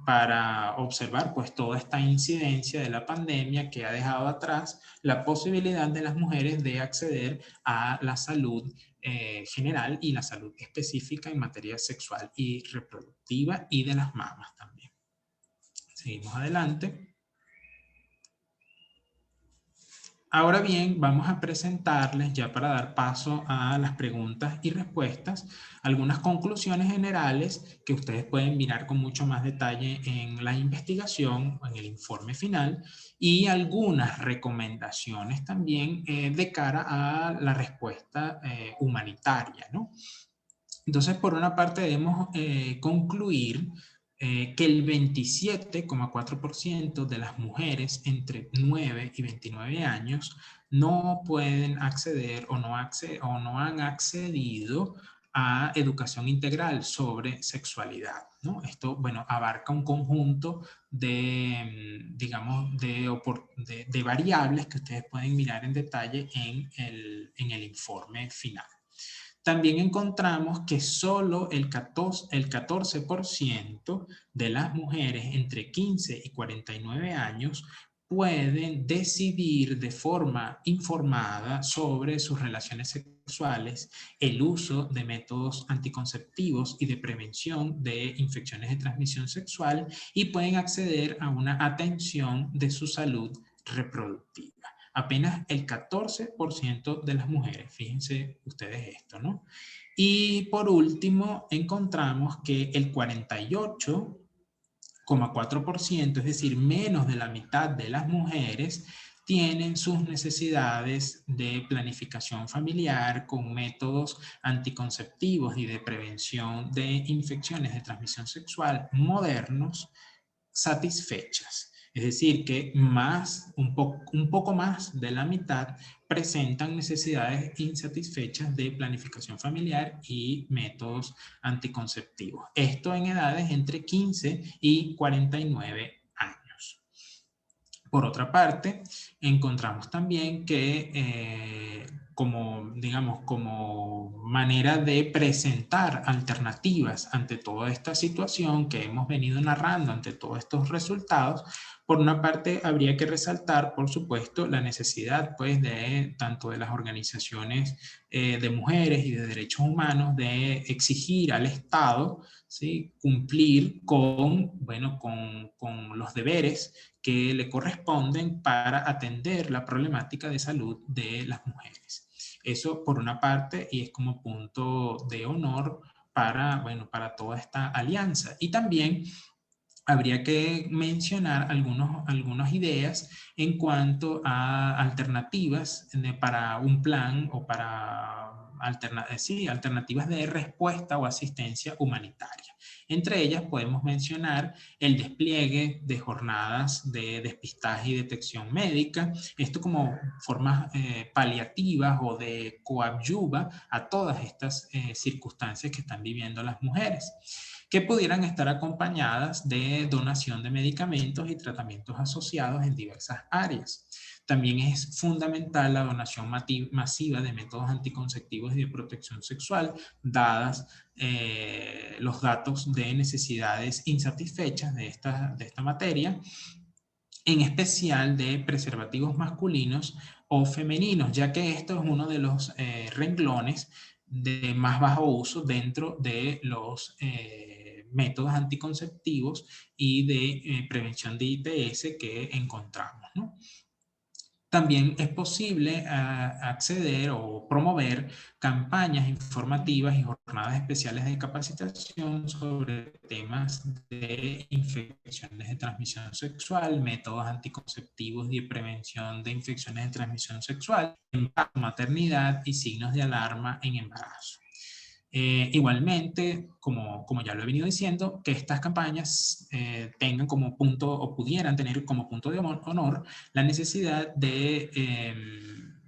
B: para observar pues toda esta incidencia de la pandemia que ha dejado atrás la posibilidad de las mujeres de acceder a la salud general y la salud específica en materia sexual y reproductiva y de las mamas también. Seguimos adelante. Ahora bien, vamos a presentarles, ya para dar paso a las preguntas y respuestas, algunas conclusiones generales que ustedes pueden mirar con mucho más detalle en la investigación, en el informe final, y algunas recomendaciones también de cara a la respuesta humanitaria, ¿no? Entonces, por una parte, debemos concluir que el 27,4% de las mujeres entre 9 y 29 años no pueden acceder o no han accedido a educación integral sobre sexualidad, ¿no? Esto, bueno, abarca un conjunto de, digamos, de variables que ustedes pueden mirar en detalle en el informe final. También encontramos que solo el 14% de las mujeres entre 15 y 49 años pueden decidir de forma informada sobre sus relaciones sexuales, el uso de métodos anticonceptivos y de prevención de infecciones de transmisión sexual, y pueden acceder a una atención de su salud reproductiva. Apenas el 14% de las mujeres, fíjense ustedes esto, ¿no? Y por último, encontramos que el 48,4%, es decir, menos de la mitad de las mujeres, tienen sus necesidades de planificación familiar con métodos anticonceptivos y de prevención de infecciones de transmisión sexual modernos satisfechas. Es decir, que un poco más de la mitad presentan necesidades insatisfechas de planificación familiar y métodos anticonceptivos. Esto en edades entre 15 y 49 años. Por otra parte, encontramos también que como manera de presentar alternativas ante toda esta situación que hemos venido narrando, ante todos estos resultados, por una parte habría que resaltar, por supuesto, la necesidad pues tanto de las organizaciones de mujeres y de derechos humanos de exigir al Estado, ¿sí?, cumplir con los deberes que le corresponden para atender la problemática de salud de las mujeres. Eso por una parte, y es como punto de honor para toda esta alianza. Y también habría que mencionar algunas ideas en cuanto a alternativas para un plan o para alternativas de respuesta o asistencia humanitaria. Entre ellas podemos mencionar el despliegue de jornadas de despistaje y detección médica, esto como formas paliativas o de coadyuva a todas estas circunstancias que están viviendo las mujeres, que pudieran estar acompañadas de donación de medicamentos y tratamientos asociados en diversas áreas. También es fundamental la donación masiva de métodos anticonceptivos y de protección sexual, dadas los datos de necesidades insatisfechas de esta materia, en especial de preservativos masculinos o femeninos, ya que esto es uno de los renglones de más bajo uso dentro de los métodos anticonceptivos y de prevención de ITS que encontramos, ¿no? También es posible acceder o promover campañas informativas y jornadas especiales de capacitación sobre temas de infecciones de transmisión sexual, métodos anticonceptivos y prevención de infecciones de transmisión sexual, embarazo, maternidad y signos de alarma en embarazo. Igualmente, como ya lo he venido diciendo, que estas campañas tengan como punto, o pudieran tener como punto de honor, la necesidad de,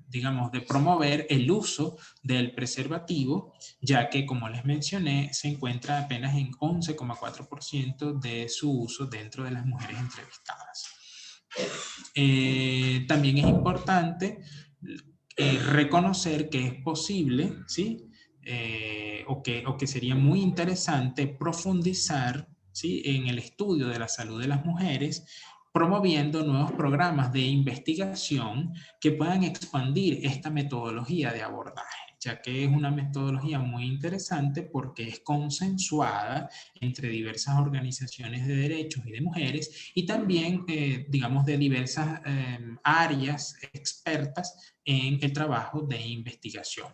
B: de promover el uso del preservativo, ya que, como les mencioné, se encuentra apenas en 11,4% de su uso dentro de las mujeres entrevistadas. También es importante reconocer que es posible, ¿sí?, o que sería muy interesante profundizar, ¿sí?, en el estudio de la salud de las mujeres, promoviendo nuevos programas de investigación que puedan expandir esta metodología de abordaje. ya que es una metodología muy interesante porque es consensuada entre diversas organizaciones de derechos y de mujeres y también, digamos, de diversas áreas expertas en el trabajo de investigación.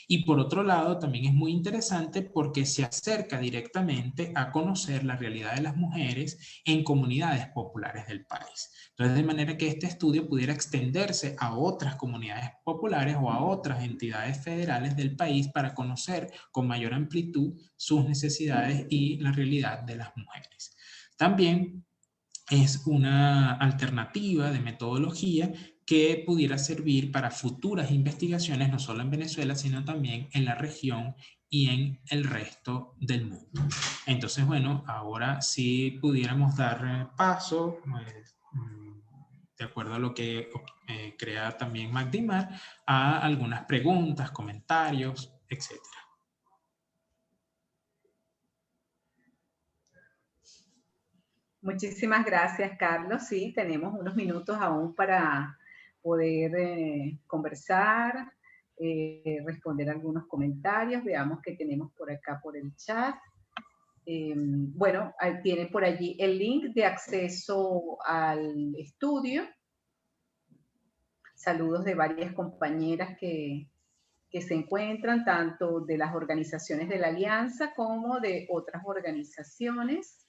B: Y por otro lado, también es muy interesante porque se acerca directamente a conocer la realidad de las mujeres en comunidades populares del país. Entonces, de manera que este estudio pudiera extenderse a otras comunidades populares o a otras entidades federales del país para conocer con mayor amplitud sus necesidades y la realidad de las mujeres. También es una alternativa de metodología que pudiera servir para futuras investigaciones, no solo en Venezuela, sino también en la región y en el resto del mundo. Entonces, bueno, ahora sí pudiéramos dar paso, de acuerdo a lo que crea también Magdimar, a algunas preguntas, comentarios, etc.
A: Muchísimas gracias, Carlos. Sí, tenemos unos minutos aún para poder conversar, responder algunos comentarios. Veamos qué tenemos por acá por el chat. Bueno, tiene por allí el link de acceso al estudio. Saludos de varias compañeras que se encuentran, tanto de las organizaciones de la Alianza como de otras organizaciones.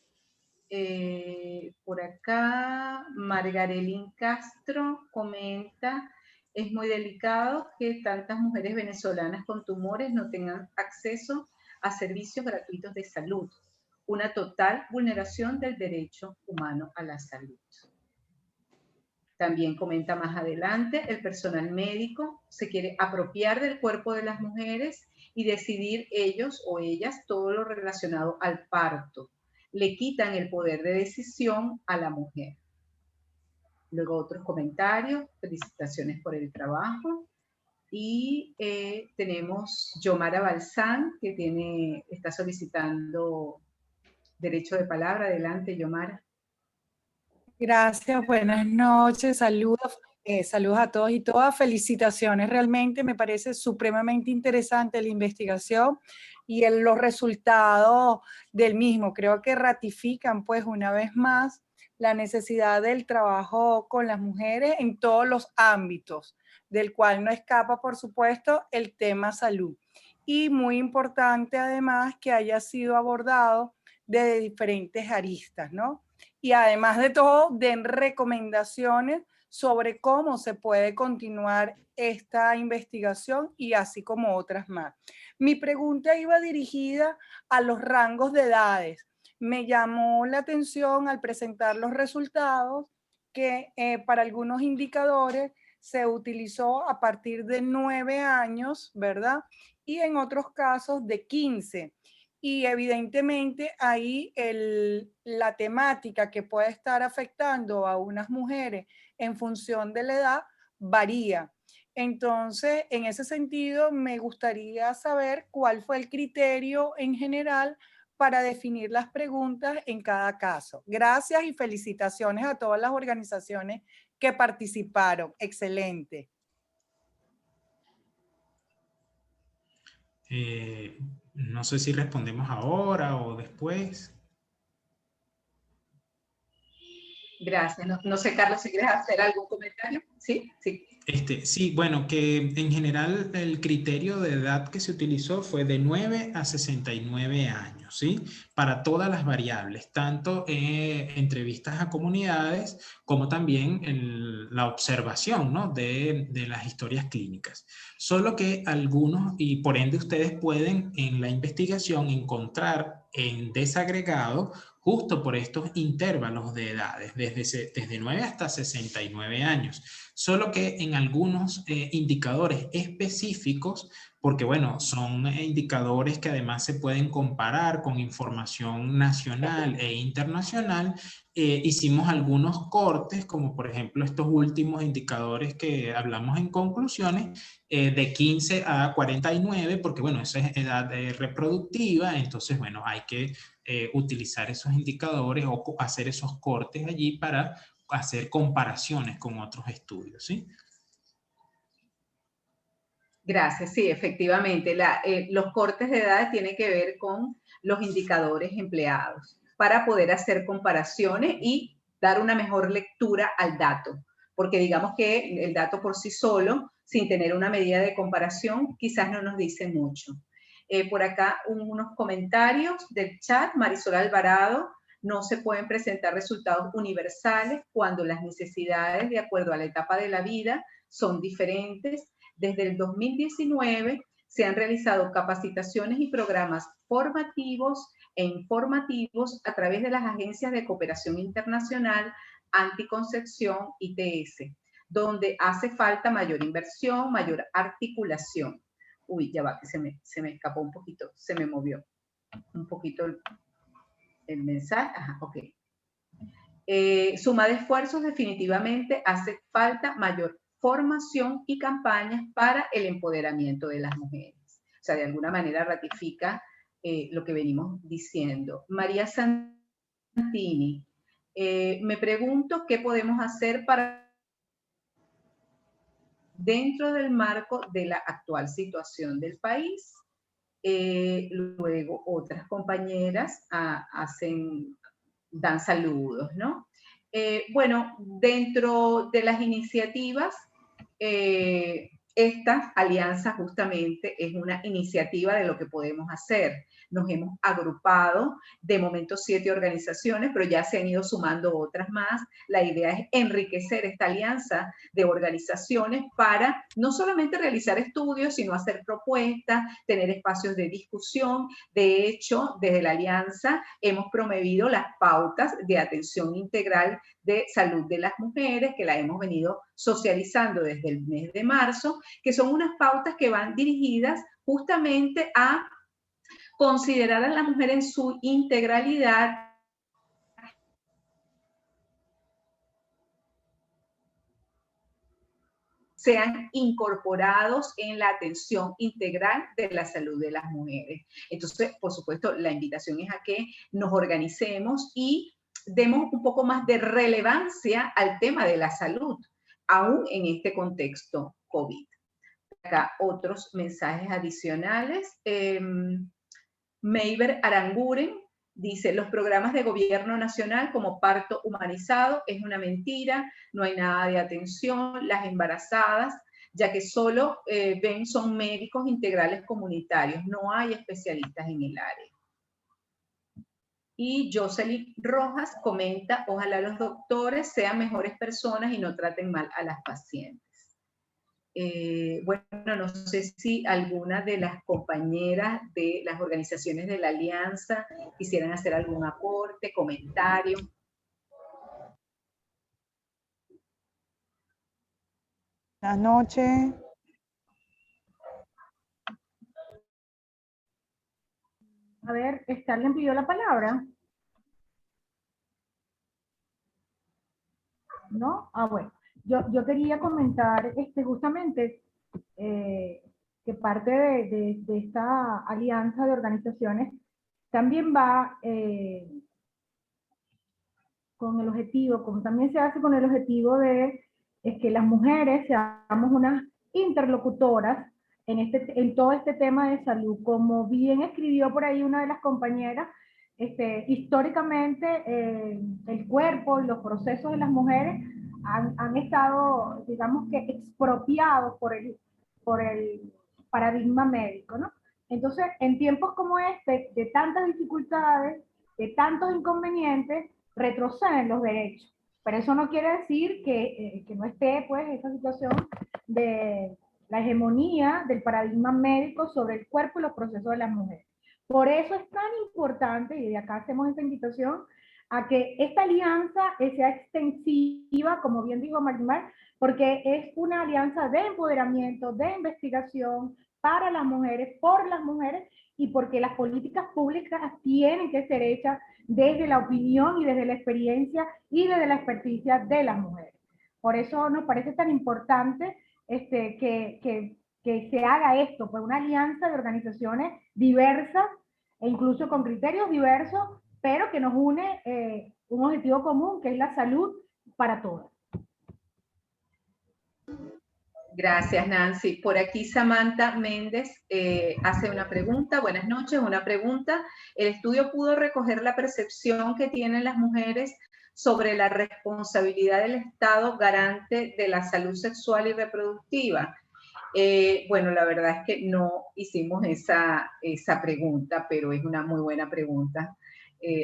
A: Por acá, Margarelín Castro comenta, es muy delicado que tantas mujeres venezolanas con tumores no tengan acceso a servicios gratuitos de salud. Una total vulneración del derecho humano a la salud. También comenta más adelante, el personal médico se quiere apropiar del cuerpo de las mujeres y decidir ellos o ellas todo lo relacionado al parto. Le quitan el poder de decisión a la mujer. Luego otros comentarios, felicitaciones por el trabajo. Y tenemos Yomara Balsán, que está solicitando derecho de palabra. Adelante, Yomara.
C: Gracias, buenas noches, saludos, saludos a todos y todas, felicitaciones, realmente me parece supremamente interesante la investigación y los resultados del mismo, creo que ratifican pues una vez más la necesidad del trabajo con las mujeres en todos los ámbitos, del cual no escapa por supuesto el tema salud. Y muy importante además que haya sido abordado de diferentes aristas, ¿no? Y además de todo, den recomendaciones sobre cómo se puede continuar esta investigación y así como otras más. Mi pregunta iba dirigida a los rangos de edades. Me llamó la atención al presentar los resultados que para algunos indicadores se utilizó a partir de 9 años, ¿verdad? Y en otros casos de 15. Y evidentemente ahí la temática que puede estar afectando a unas mujeres en función de la edad varía. Entonces, en ese sentido, me gustaría saber cuál fue el criterio en general para definir las preguntas en cada caso. Gracias y felicitaciones a todas las organizaciones que participaron. Excelente.
B: No sé si respondemos ahora o después.
A: Gracias. No sé, Carlos, si quieres hacer algún comentario. Sí, sí.
B: Sí, bueno, que en general el criterio de edad que se utilizó fue de 9 a 69 años, ¿sí? Para todas las variables, tanto entrevistas a comunidades como también la observación, ¿no? de las historias clínicas. Solo que algunos, y por ende ustedes pueden en la investigación encontrar en desagregado justo por estos intervalos de edades, desde 9 hasta 69 años. Solo que en algunos indicadores específicos, porque bueno, son indicadores que además se pueden comparar con información nacional e internacional, hicimos algunos cortes, como por ejemplo estos últimos indicadores que hablamos en conclusiones, de 15 a 49, porque bueno, esa es edad reproductiva, entonces bueno, hay que utilizar esos indicadores o hacer esos cortes allí para hacer comparaciones con otros estudios, ¿sí?
A: Gracias, sí, efectivamente. Los cortes de edad tienen que ver con los indicadores empleados para poder hacer comparaciones y dar una mejor lectura al dato, porque digamos que el dato por sí solo, sin tener una medida de comparación, quizás no nos dice mucho. Por acá unos comentarios del chat. Marisol Alvarado: no se pueden presentar resultados universales cuando las necesidades de acuerdo a la etapa de la vida son diferentes. Desde el 2019 se han realizado capacitaciones y programas formativos e informativos a través de las agencias de cooperación internacional Anticoncepción ITS, donde hace falta mayor inversión, mayor articulación. Uy, ya va, que se me escapó un poquito, se me movió un poquito el mensaje. Ajá, ok. Suma de esfuerzos, definitivamente hace falta mayor formación y campañas para el empoderamiento de las mujeres. O sea, de alguna manera ratifica lo que venimos diciendo. María Santini: me pregunto qué podemos hacer para dentro del marco de la actual situación del país. Luego otras compañeras dan saludos, ¿no? Bueno, dentro de las iniciativas, esta alianza justamente es una iniciativa de lo que podemos hacer. Nos hemos agrupado, de momento 7 organizaciones, pero ya se han ido sumando otras más. La idea es enriquecer esta alianza de organizaciones para no solamente realizar estudios, sino hacer propuestas, tener espacios de discusión. De hecho, desde la alianza hemos promovido las pautas de atención integral de salud de las mujeres, que la hemos venido socializando desde el mes de marzo, que son unas pautas que van dirigidas justamente a considerar a la mujer en su integralidad, sean incorporados en la atención integral de la salud de las mujeres. Entonces, por supuesto, la invitación es a que nos organicemos y demos un poco más de relevancia al tema de la salud, aún en este contexto COVID. Acá otros mensajes adicionales. Meiber Aranguren dice: los programas de gobierno nacional como parto humanizado es una mentira, no hay nada de atención, las embarazadas, ya que solo son médicos integrales comunitarios, no hay especialistas en el área. Y Jocelyn Rojas comenta: ojalá los doctores sean mejores personas y no traten mal a las pacientes. Bueno, no sé si alguna de las compañeras de las organizaciones de la Alianza quisieran hacer algún aporte, comentario.
C: Buenas noches.
D: A ver, ¿alguien pidió la palabra? ¿No? Ah, bueno. Yo quería comentar justamente que parte de esta alianza de organizaciones también va con el objetivo, como también se hace con el objetivo de que las mujeres seamos unas interlocutoras en todo este tema de salud. Como bien escribió por ahí una de las compañeras, históricamente el cuerpo y los procesos de las mujeres han estado, digamos que, expropiados por el paradigma médico, ¿no? Entonces, en tiempos como este, de tantas dificultades, de tantos inconvenientes, retroceden los derechos. Pero eso no quiere decir que no esté, pues, esa situación de la hegemonía del paradigma médico sobre el cuerpo y los procesos de las mujeres. Por eso es tan importante, y de acá hacemos esta invitación, a que esta alianza sea extensiva, como bien dijo Marimar, porque es una alianza de empoderamiento, de investigación para las mujeres, por las mujeres, y porque las políticas públicas tienen que ser hechas desde la opinión y desde la experiencia y desde la experticia de las mujeres. Por eso nos parece tan importante que se haga esto, pues una alianza de organizaciones diversas e incluso con criterios diversos, pero que nos une un objetivo común, que es la salud para todas.
A: Gracias, Nancy. Por aquí Samantha Méndez hace una pregunta. Buenas noches, una pregunta. ¿El estudio pudo recoger la percepción que tienen las mujeres sobre la responsabilidad del Estado garante de la salud sexual y reproductiva? Bueno, la verdad es que no hicimos esa pregunta, pero es una muy buena pregunta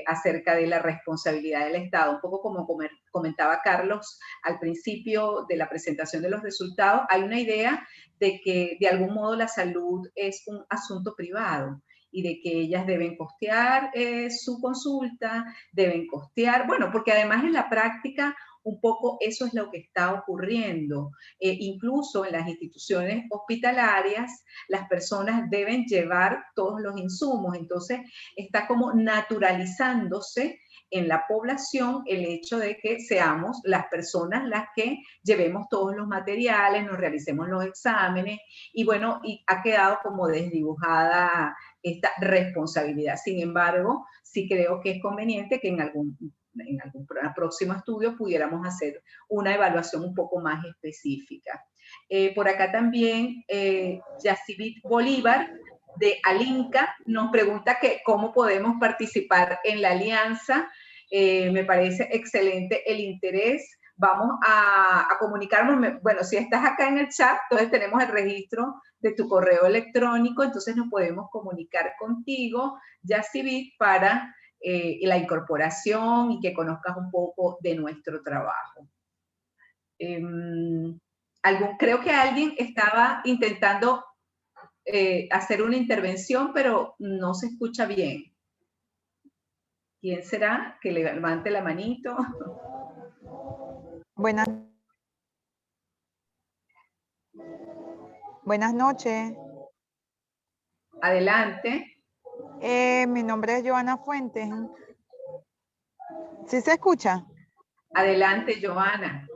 A: acerca de la responsabilidad del Estado. Un poco como comentaba Carlos al principio de la presentación de los resultados, hay una idea de que de algún modo la salud es un asunto privado y de que ellas deben costear su consulta, deben costear, bueno, porque además en la práctica un poco eso es lo que está ocurriendo. Incluso en las instituciones hospitalarias, las personas deben llevar todos los insumos. Entonces, está como naturalizándose en la población el hecho de que seamos las personas las que llevemos todos los materiales, nos realicemos los exámenes y bueno, y ha quedado como desdibujada esta responsabilidad. Sin embargo, sí creo que es conveniente que en algún próximo estudio pudiéramos hacer una evaluación un poco más específica. Por acá también Yacibit Bolívar de Alinca nos pregunta que cómo podemos participar en la alianza. Me parece excelente el interés. Vamos a comunicarnos. Bueno, si estás acá en el chat, entonces tenemos el registro de tu correo electrónico, entonces nos podemos comunicar contigo, Yacibit, para la incorporación y que conozcas un poco de nuestro trabajo. Creo que alguien estaba intentando hacer una intervención, pero no se escucha bien. ¿Quién será? Que levante la manito.
E: Buenas noches.
A: Adelante.
E: Mi nombre es Joana Fuentes. ¿Sí se escucha?
A: Adelante, Joana.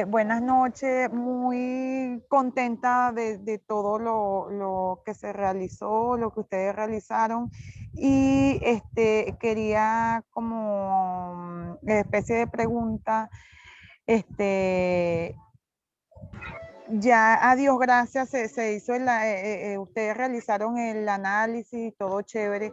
E: Buenas noches, muy contenta de todo lo que se realizó, lo que ustedes realizaron y quería como especie de pregunta, ya a Dios gracias se hizo, ustedes realizaron el análisis y todo chévere.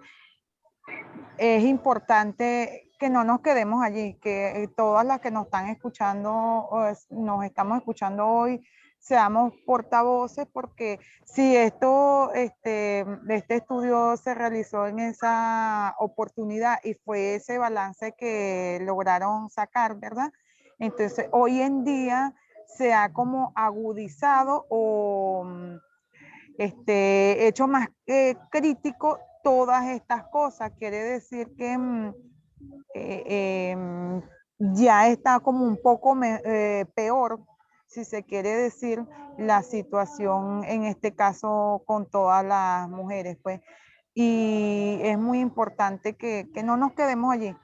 E: Es importante que no nos quedemos allí, que todas las que nos están escuchando, nos estamos escuchando hoy, seamos portavoces, porque si este estudio se realizó en esa oportunidad y fue ese balance que lograron sacar, ¿verdad? Entonces, hoy en día se ha como agudizado o hecho más crítico todas estas cosas. Quiere decir que ya está como un poco peor, si se quiere decir, la situación en este caso con todas las mujeres, pues. Y es muy importante que no nos quedemos allí,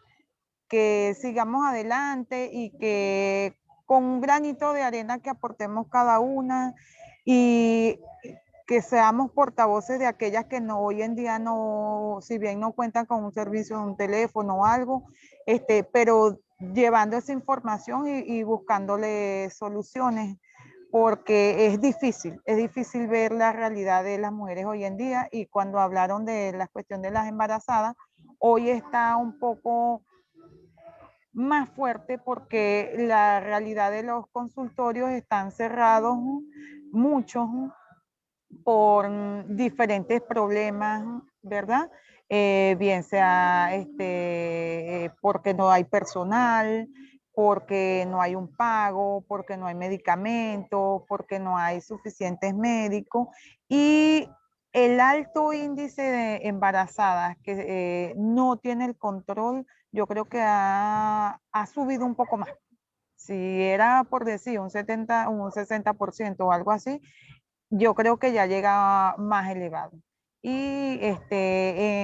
E: que sigamos adelante y que con un granito de arena que aportemos cada una y que seamos portavoces de aquellas que no hoy en día no, si bien no cuentan con un servicio, un teléfono o algo, pero llevando esa información y buscándole soluciones, porque es difícil ver la realidad de las mujeres hoy en día. Y cuando hablaron de la cuestión de las embarazadas, hoy está un poco más fuerte porque la realidad de los consultorios están cerrados, muchos, por diferentes problemas, ¿verdad? Bien sea porque no hay personal, porque no hay un pago, porque no hay medicamentos, porque no hay suficientes médicos y el alto índice de embarazadas que no tiene el control, yo creo que ha subido un poco más. Si era por decir un 70, un 60% o algo así, yo creo que ya llega más elevado. Y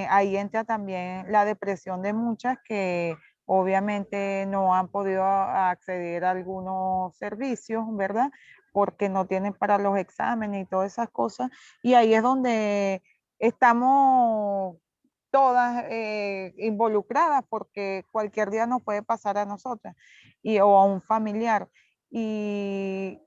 E: ahí entra también la depresión de muchas que obviamente no han podido acceder a algunos servicios, ¿verdad? Porque no tienen para los exámenes y todas esas cosas. Y ahí es donde estamos todas involucradas, porque cualquier día nos puede pasar a nosotras o a un familiar. Y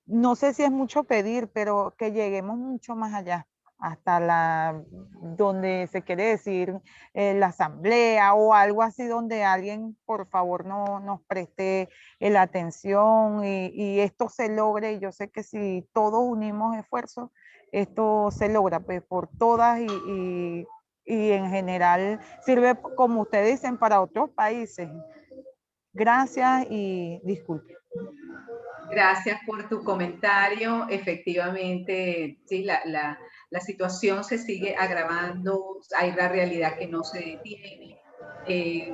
E: no sé si es mucho pedir, pero que lleguemos mucho más allá, hasta donde se quiere decir la asamblea o algo así, donde alguien por favor nos preste la atención y esto se logre. Y yo sé que si todos unimos esfuerzos, esto se logra pues por todas y en general sirve, como ustedes dicen, para otros países. Gracias y disculpe.
A: Gracias por tu comentario. Efectivamente, sí, la situación se sigue agravando, hay la realidad que no se detiene.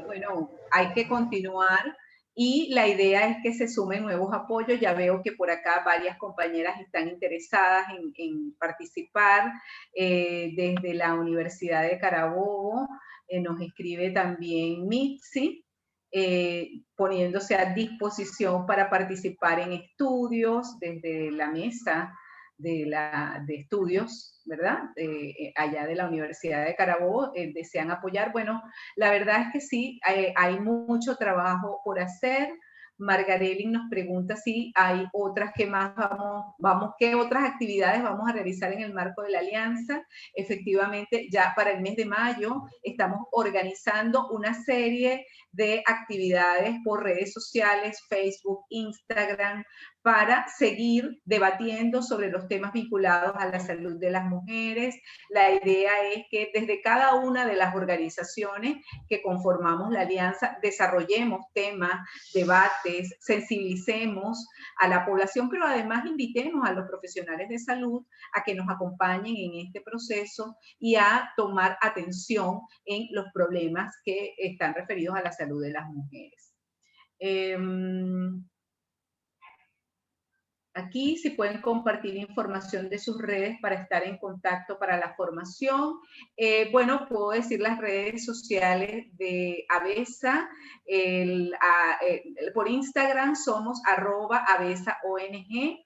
A: Bueno, hay que continuar y la idea es que se sumen nuevos apoyos. Ya veo que por acá varias compañeras están interesadas en participar. Desde la Universidad de Carabobo nos escribe también Mitzi. Poniéndose a disposición para participar en estudios desde la mesa de estudios, ¿verdad? Allá de la Universidad de Carabobo, desean apoyar. Bueno, la verdad es que sí, hay mucho trabajo por hacer. Margarelli nos pregunta si hay otras que más qué otras actividades vamos a realizar en el marco de la alianza. Efectivamente, ya para el mes de mayo estamos organizando una serie de actividades por redes sociales, Facebook, Instagram, para seguir debatiendo sobre los temas vinculados a la salud de las mujeres. La idea es que desde cada una de las organizaciones que conformamos la alianza desarrollemos temas, debates, sensibilicemos a la población, pero además invitemos a los profesionales de salud a que nos acompañen en este proceso y a tomar atención en los problemas que están referidos a la salud de las mujeres. Aquí si pueden compartir información de sus redes para estar en contacto para la formación. Bueno, puedo decir las redes sociales de ABESA. Por Instagram somos @ABESAONG.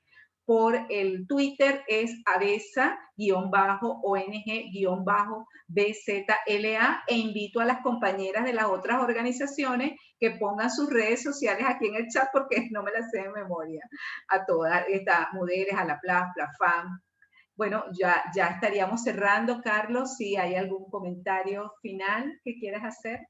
A: Por el Twitter es ABESA-ONG-BZLA, e invito a las compañeras de las otras organizaciones que pongan sus redes sociales aquí en el chat porque no me las sé de memoria. A todas, Mujeres, a la FAM. Bueno, ya estaríamos cerrando, Carlos, si hay algún comentario final que quieras hacer.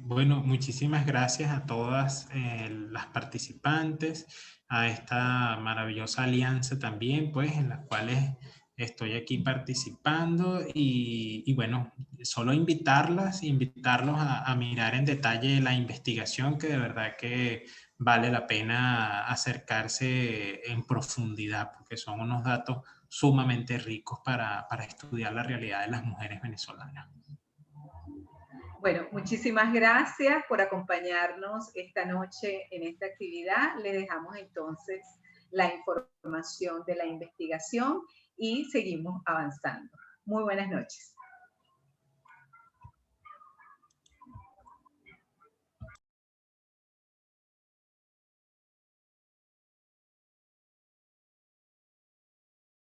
B: Bueno, muchísimas gracias a todas las participantes, a esta maravillosa alianza también, pues, en las cuales estoy aquí participando y bueno, solo invitarlos a mirar en detalle la investigación, que de verdad que vale la pena acercarse en profundidad, porque son unos datos sumamente ricos para estudiar la realidad de las mujeres venezolanas.
A: Bueno, muchísimas gracias por acompañarnos esta noche en esta actividad. Le dejamos entonces la información de la investigación y seguimos avanzando. Muy buenas noches.